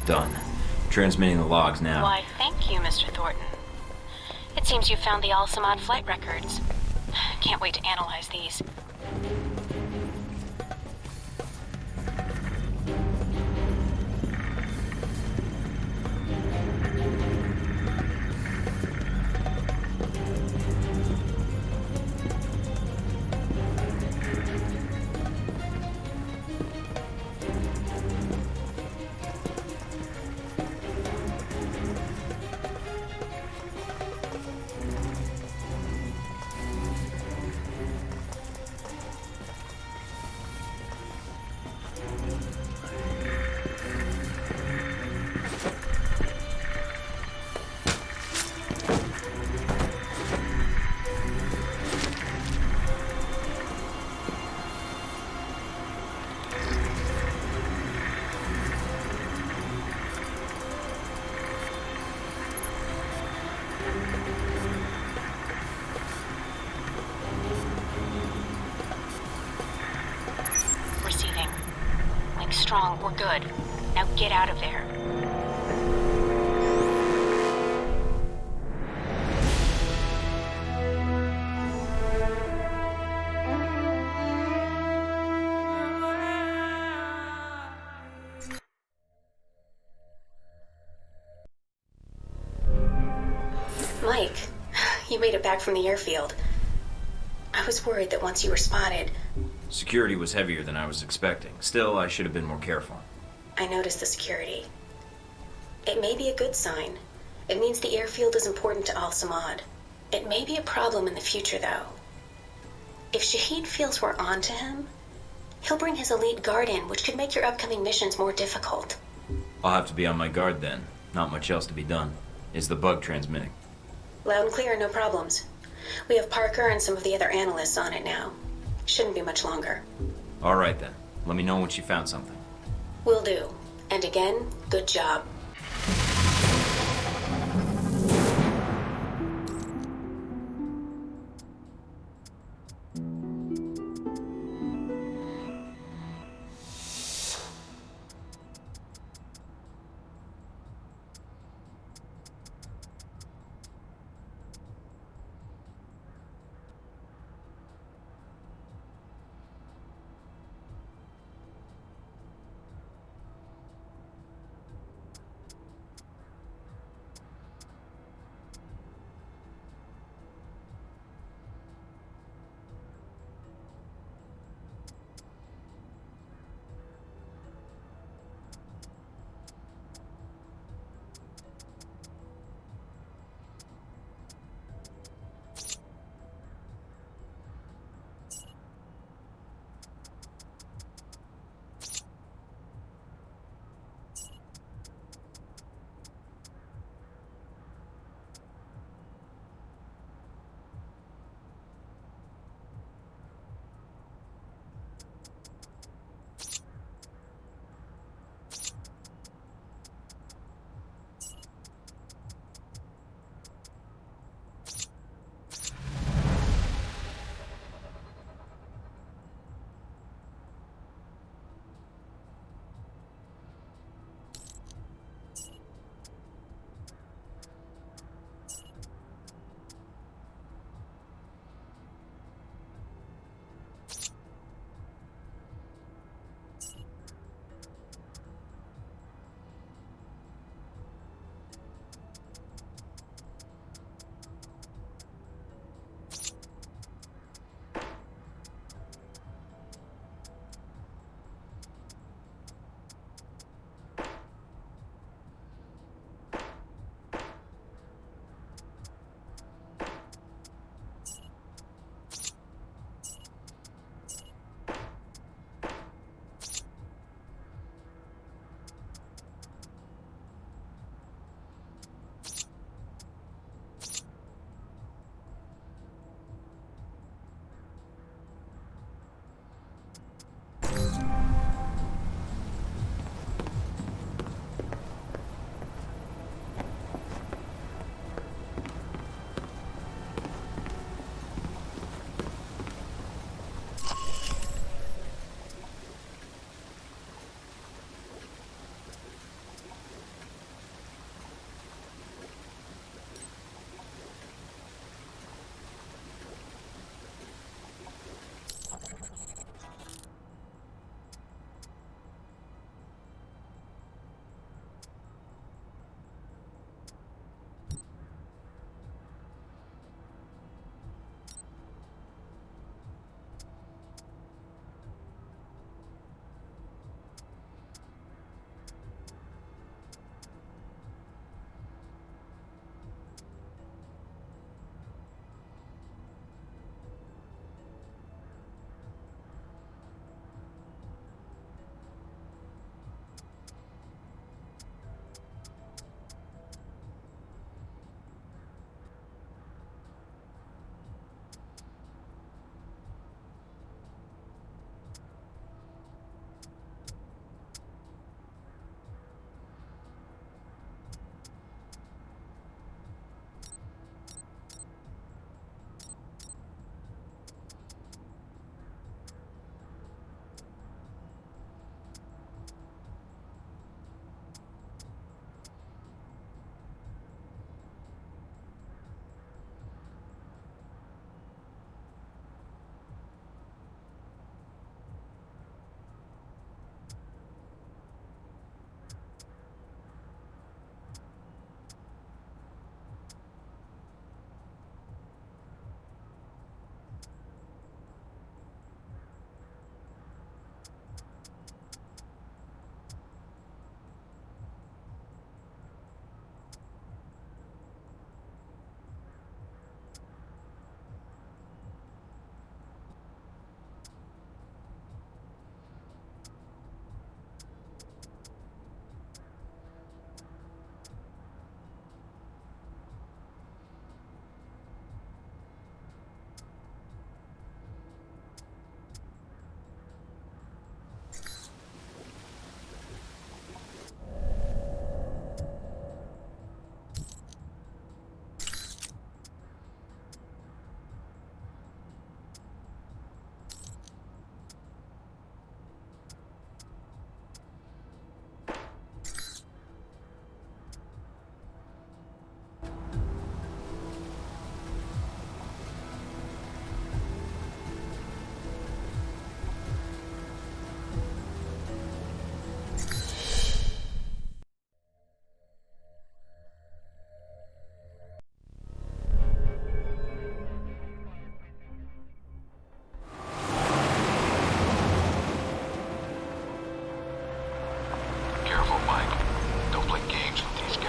Speaker 3: Done. Transmitting the logs now.
Speaker 4: Why, thank you, Mr. Thornton. It seems you found the Al-Samad flight records. Can't wait to analyze these. Receiving. Link strong, we're good. Now get out of there. Mike, you made it back from the airfield. I was worried that once you were spotted...
Speaker 3: Security was heavier than I was expecting. Still, I should have been more careful.
Speaker 4: I noticed the security. It may be a good sign. It means the airfield is important to Al-Samad. It may be a problem in the future, though. If Shahid feels we're on to him, he'll bring his elite guard in, which could make your upcoming missions more difficult.
Speaker 3: I'll have to be on my guard then. Not much else to be done. Is the bug transmitting?
Speaker 4: Loud and clear, no problems. We have Parker and some of the other analysts on it now. Shouldn't be much longer.
Speaker 3: All right then. Let me know once you found something.
Speaker 4: Will do. And again, good job.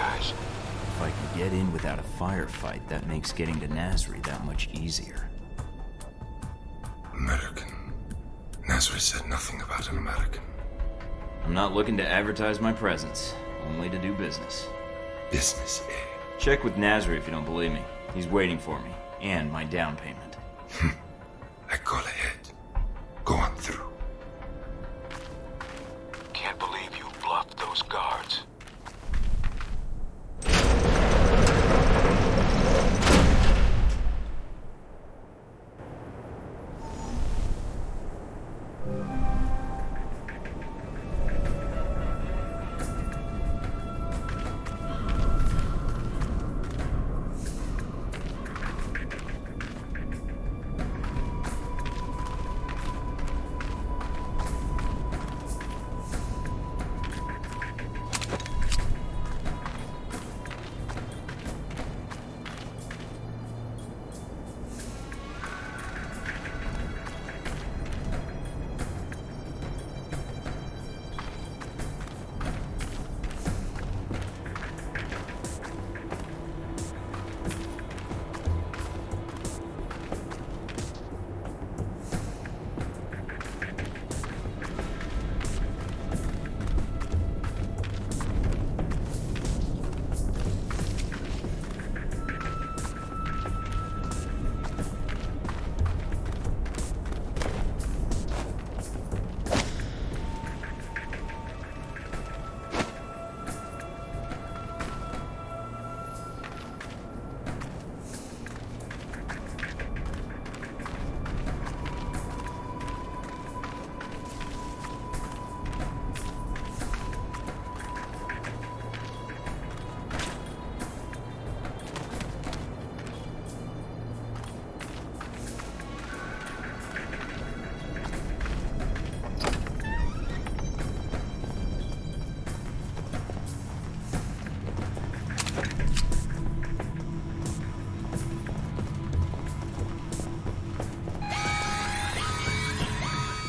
Speaker 9: guys.
Speaker 3: If I can get in without a firefight, that makes getting to Nasri that much easier.
Speaker 14: American. Nasri said nothing about an American.
Speaker 3: I'm not looking to advertise my presence, only to do business.
Speaker 14: Business, eh?
Speaker 3: Check with Nasri if you don't believe me. He's waiting for me, and my down payment.
Speaker 14: I call ahead. Go on through.
Speaker 9: Can't believe you bluffed those guards.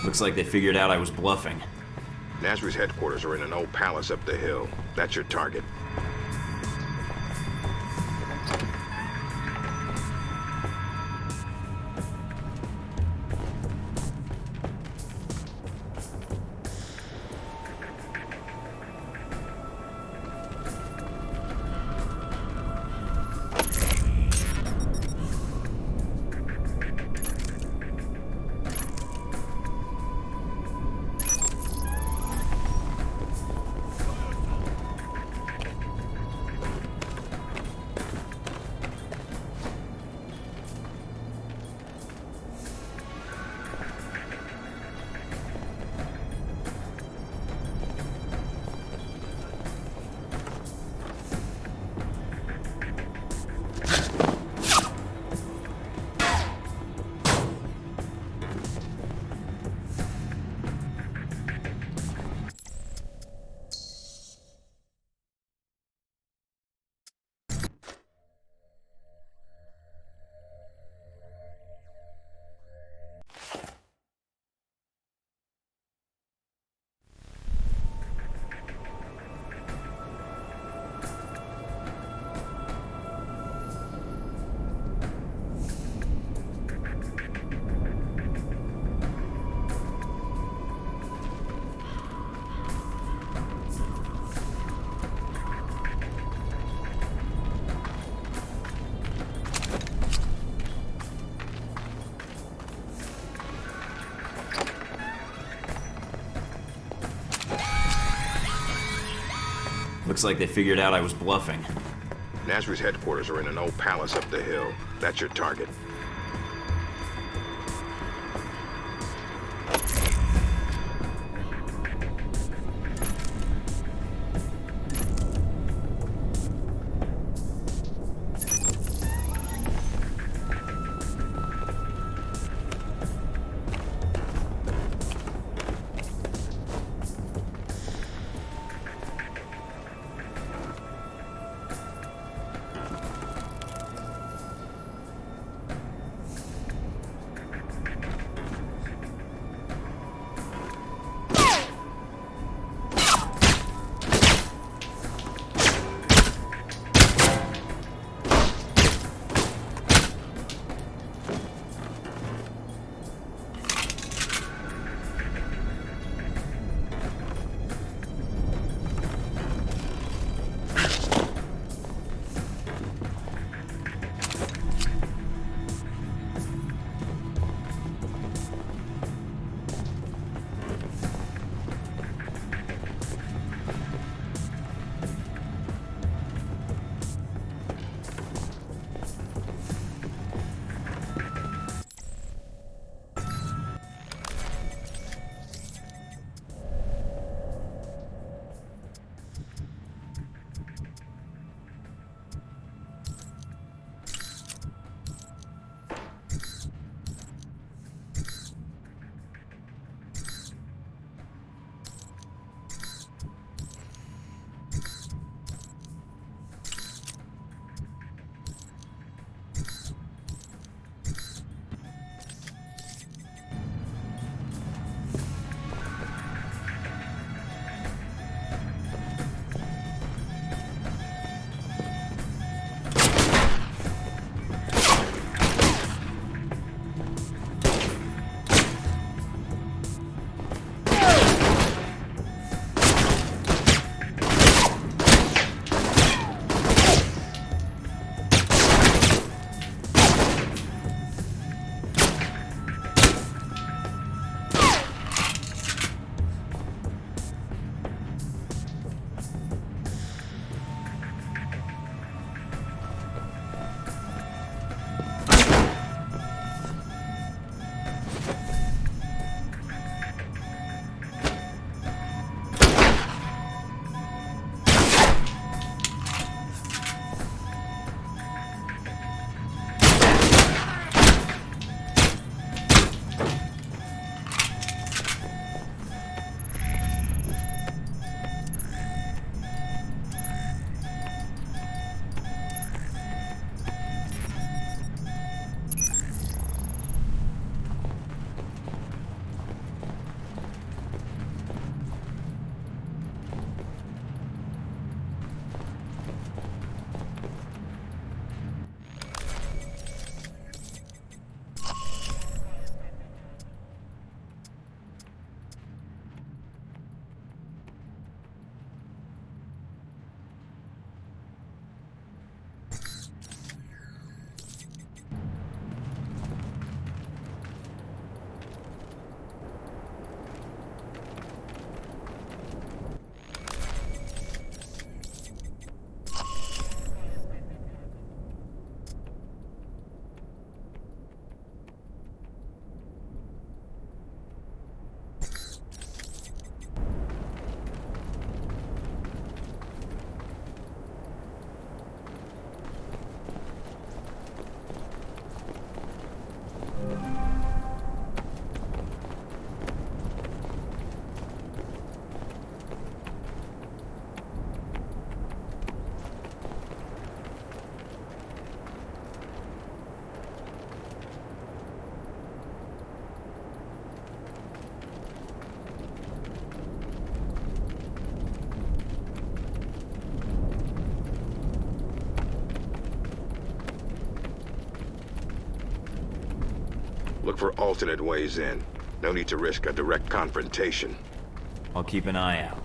Speaker 3: Looks like they figured out I was bluffing.
Speaker 5: Nasri's headquarters are in an old palace up the hill. That's your target.
Speaker 3: Looks like they figured out I was bluffing.
Speaker 5: Nasri's headquarters are in an old palace up the hill. That's your target.
Speaker 13: Look for alternate ways in. No need to risk a direct confrontation.
Speaker 3: I'll keep an eye out.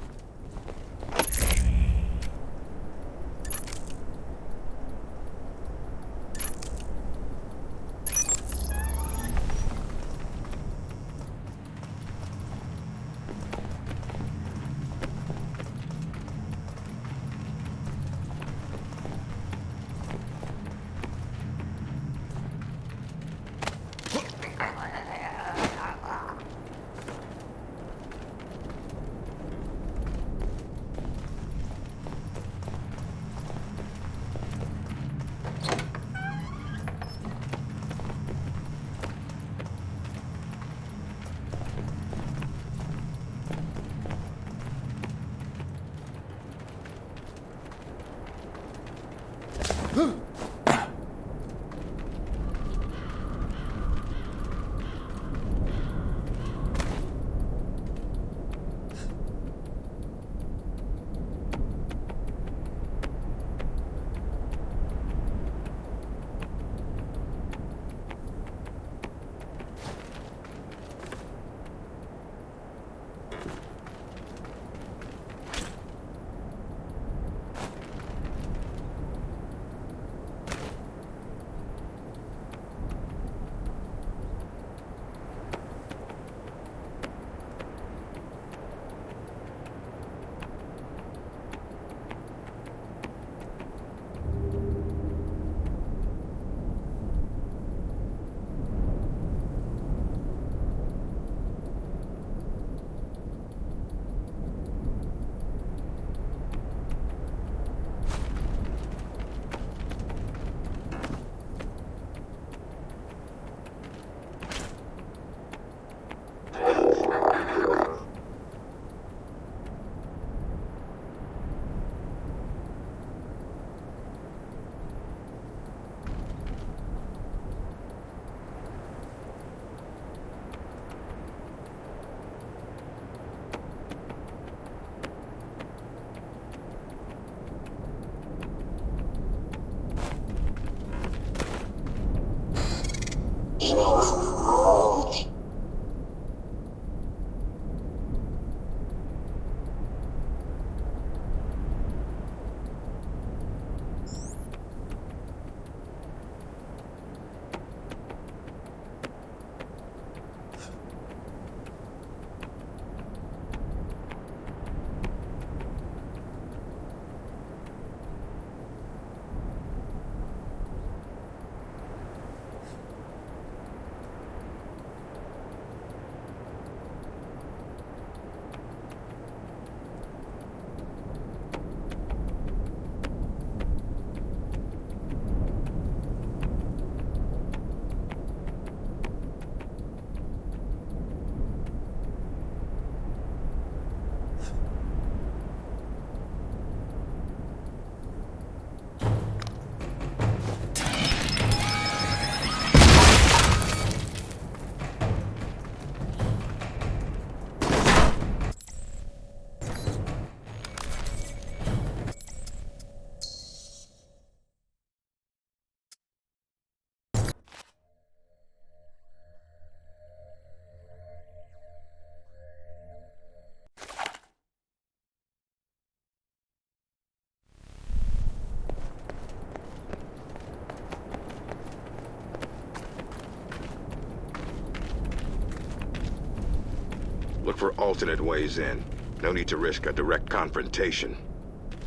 Speaker 13: Look for alternate ways in. No need to risk a direct confrontation.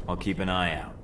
Speaker 3: I'll keep an eye out.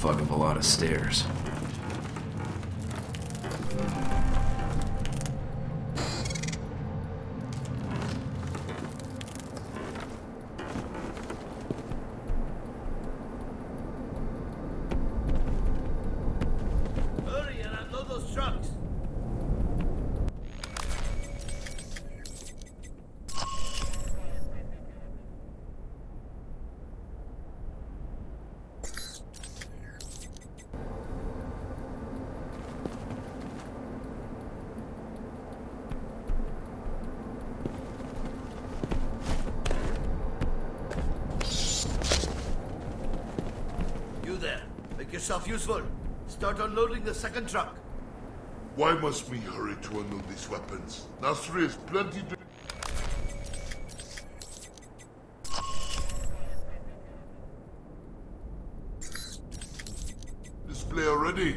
Speaker 3: fuck of a lot of stairs.
Speaker 9: Hurry and unload those trucks. You there. Make yourself useful. Start unloading the second truck.
Speaker 14: Why must we hurry to unload these weapons? Nasri has plenty to... Display already.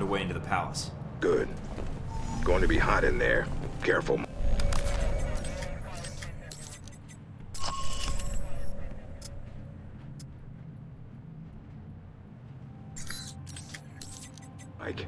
Speaker 3: found a way into the palace.
Speaker 13: Good. Going to be hot in there. Careful. Mike.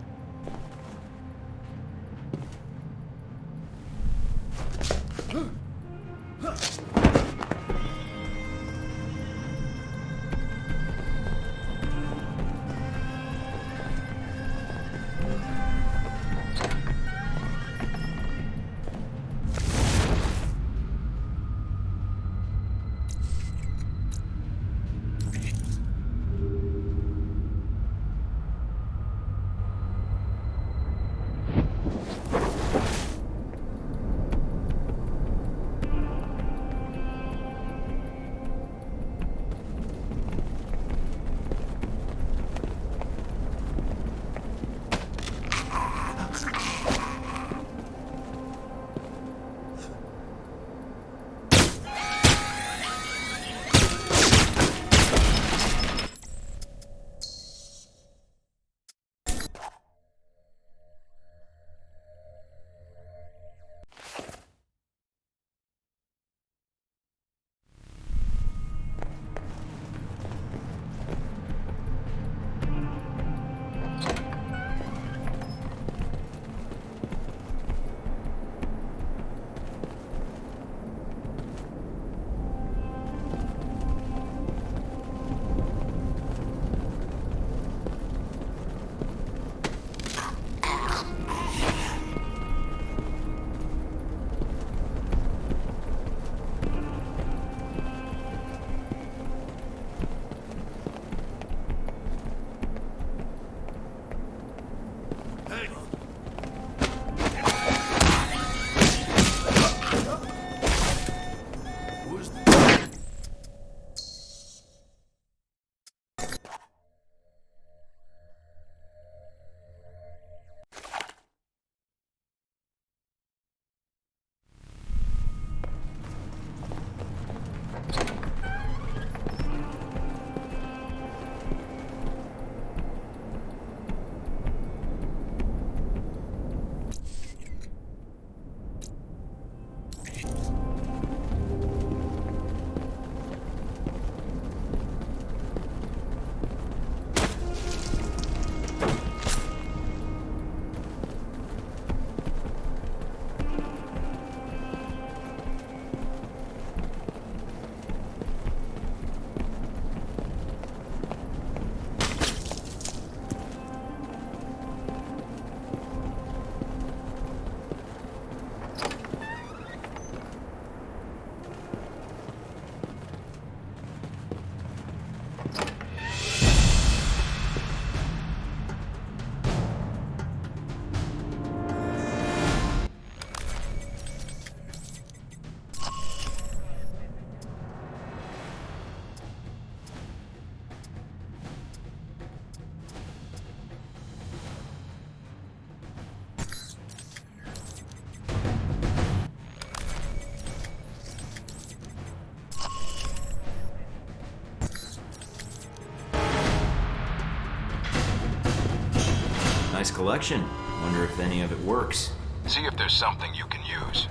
Speaker 3: Nice collection. Wonder if any of it works.
Speaker 12: See if there's something you can use.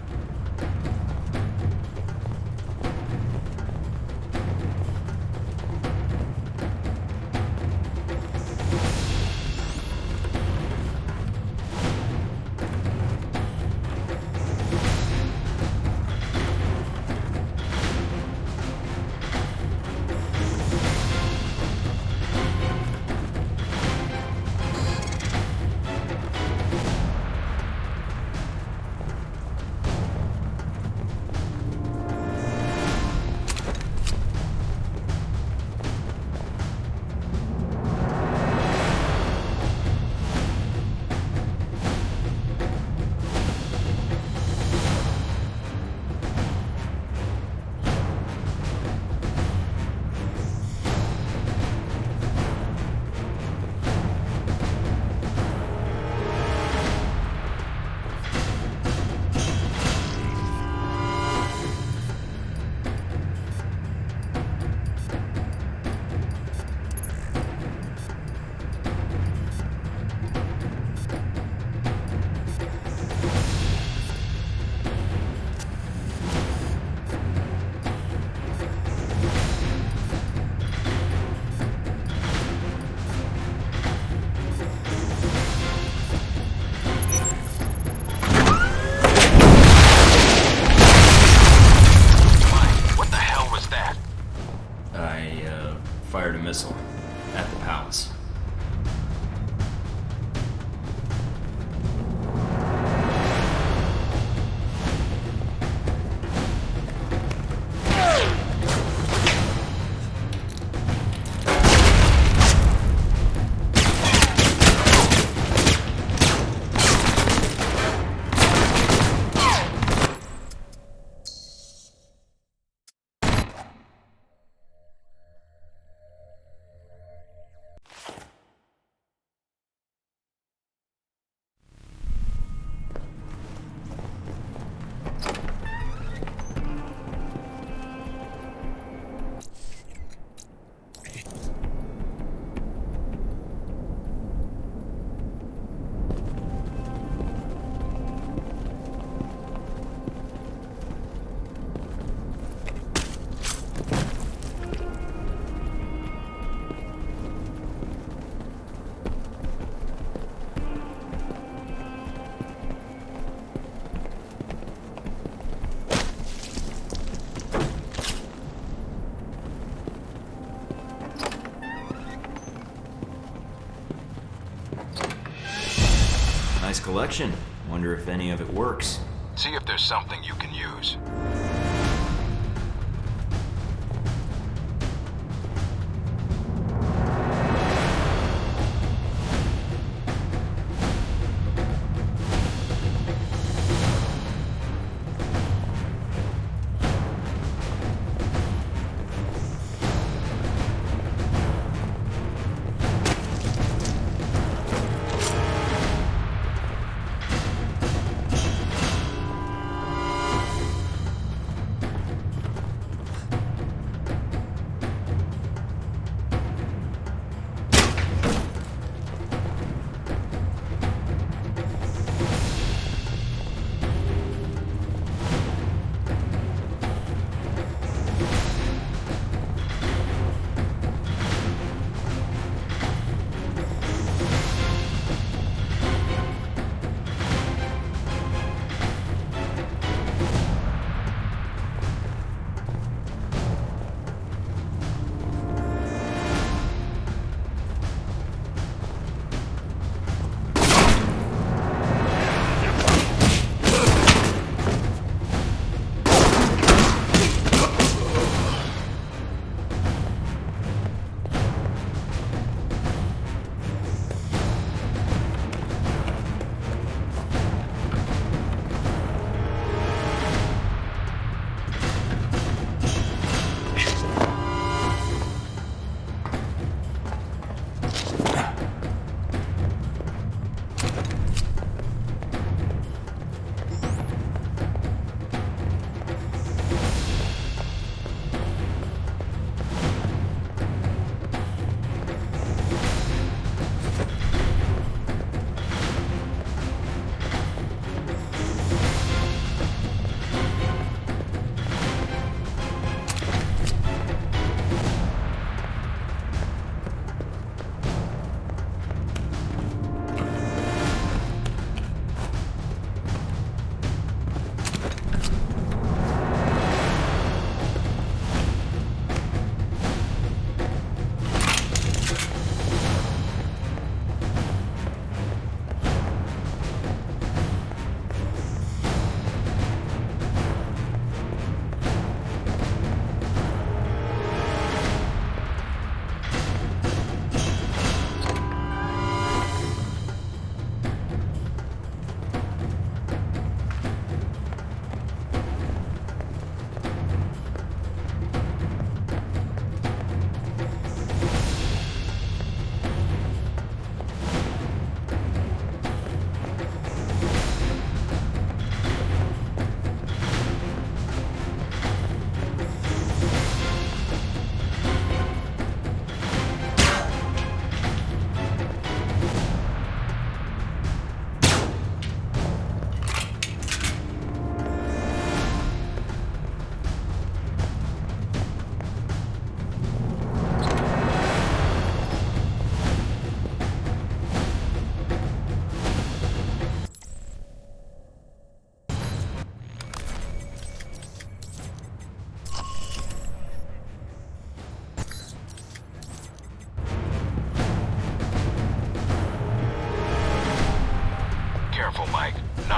Speaker 3: collection. Wonder if any of it works.
Speaker 12: See if there's something you can use.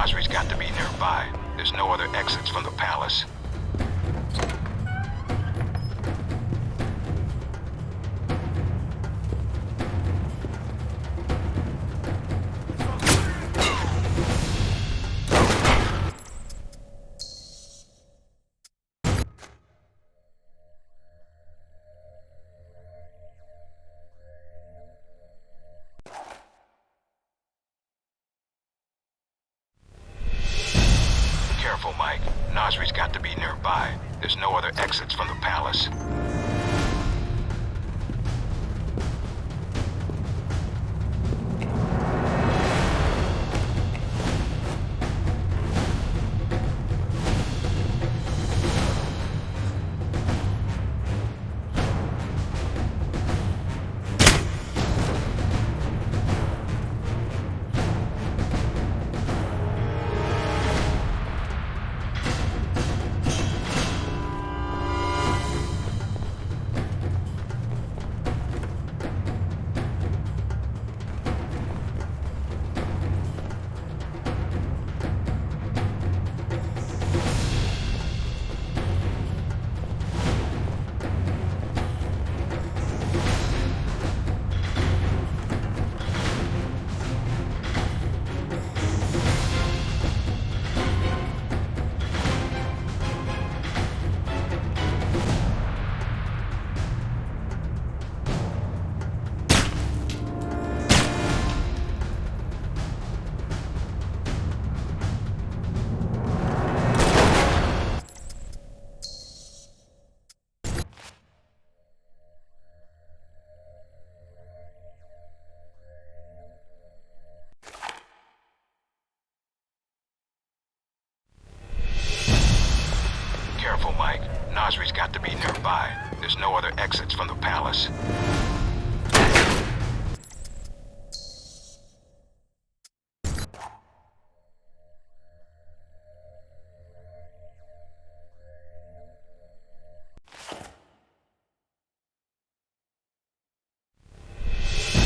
Speaker 12: Nasri's got to be nearby. There's no other exits from the palace. Careful, Mike. Nasri's got to be nearby. There's no other exits from the palace.
Speaker 5: Mike. Nasri's got to be nearby. There's no other exits from the palace.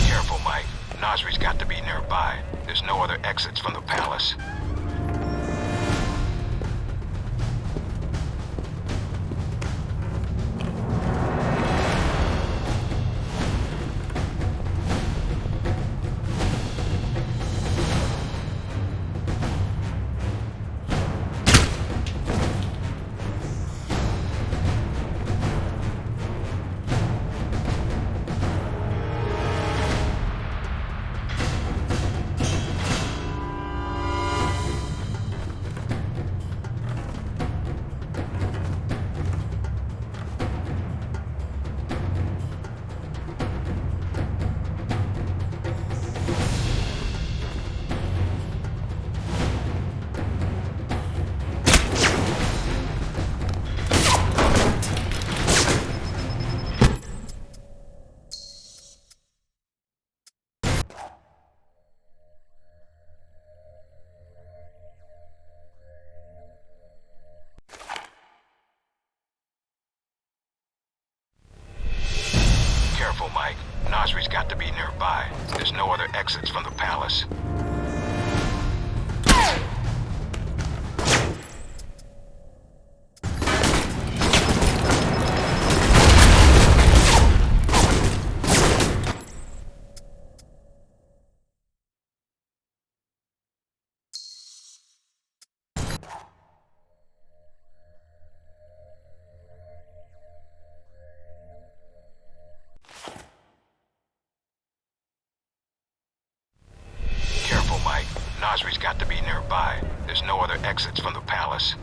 Speaker 5: Careful, Mike. Nasri's got to be nearby. There's no other exits from the palace. Careful, Mike. Nasri's got to be nearby. There's no other exits from the palace. Careful, Mike. Nasri's got to be nearby. There's no other exits from the palace.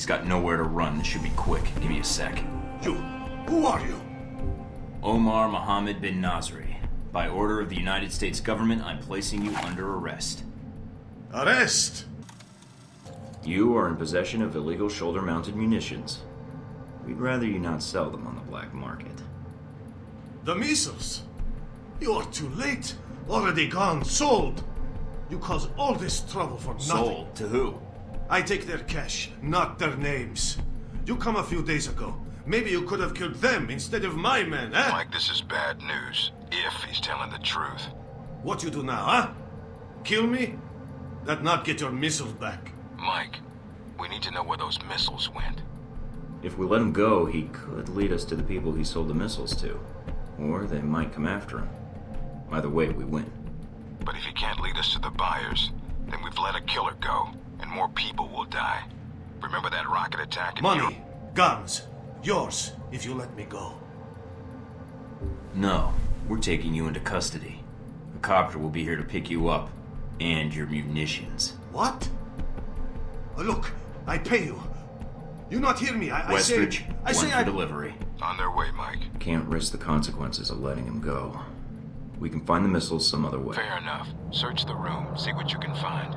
Speaker 3: got nowhere to run. This should be quick. Give me a sec.
Speaker 7: You, who are you?
Speaker 3: Omar Mohammed bin Nasri. By order of the United States government, I'm placing you under arrest.
Speaker 7: Arrest?
Speaker 3: You are in possession of illegal shoulder-mounted munitions. We'd rather you not sell them on the black market.
Speaker 7: The missiles? You are too late. Already gone. Sold. You caused all this trouble for nothing.
Speaker 3: Sold? To who?
Speaker 7: I take their cash, not their names. You come a few days ago. Maybe you could have killed them instead of my men, eh?
Speaker 5: Mike, this is bad news. If he's telling the truth.
Speaker 7: What you do now, huh? Kill me? That not get your missiles back.
Speaker 5: Mike, we need to know where those missiles went.
Speaker 3: If we let him go, he could lead us to the people he sold the missiles to. Or they might come after him. Either way, we win.
Speaker 5: But if he can't lead us to the buyers, then we've let a killer go, and more people will die. Remember that rocket attack in
Speaker 7: Money, guns, yours, if you let me go.
Speaker 3: No, we're taking you into custody. A copter will be here to pick you up, and your munitions.
Speaker 7: What? Look, I pay you. You not hear me?
Speaker 3: Westridge,
Speaker 7: I say
Speaker 3: for delivery.
Speaker 5: On their way, Mike.
Speaker 3: Can't risk the consequences of letting him go. We can find the missiles some other way.
Speaker 5: Fair enough. Search the room, see what you can find.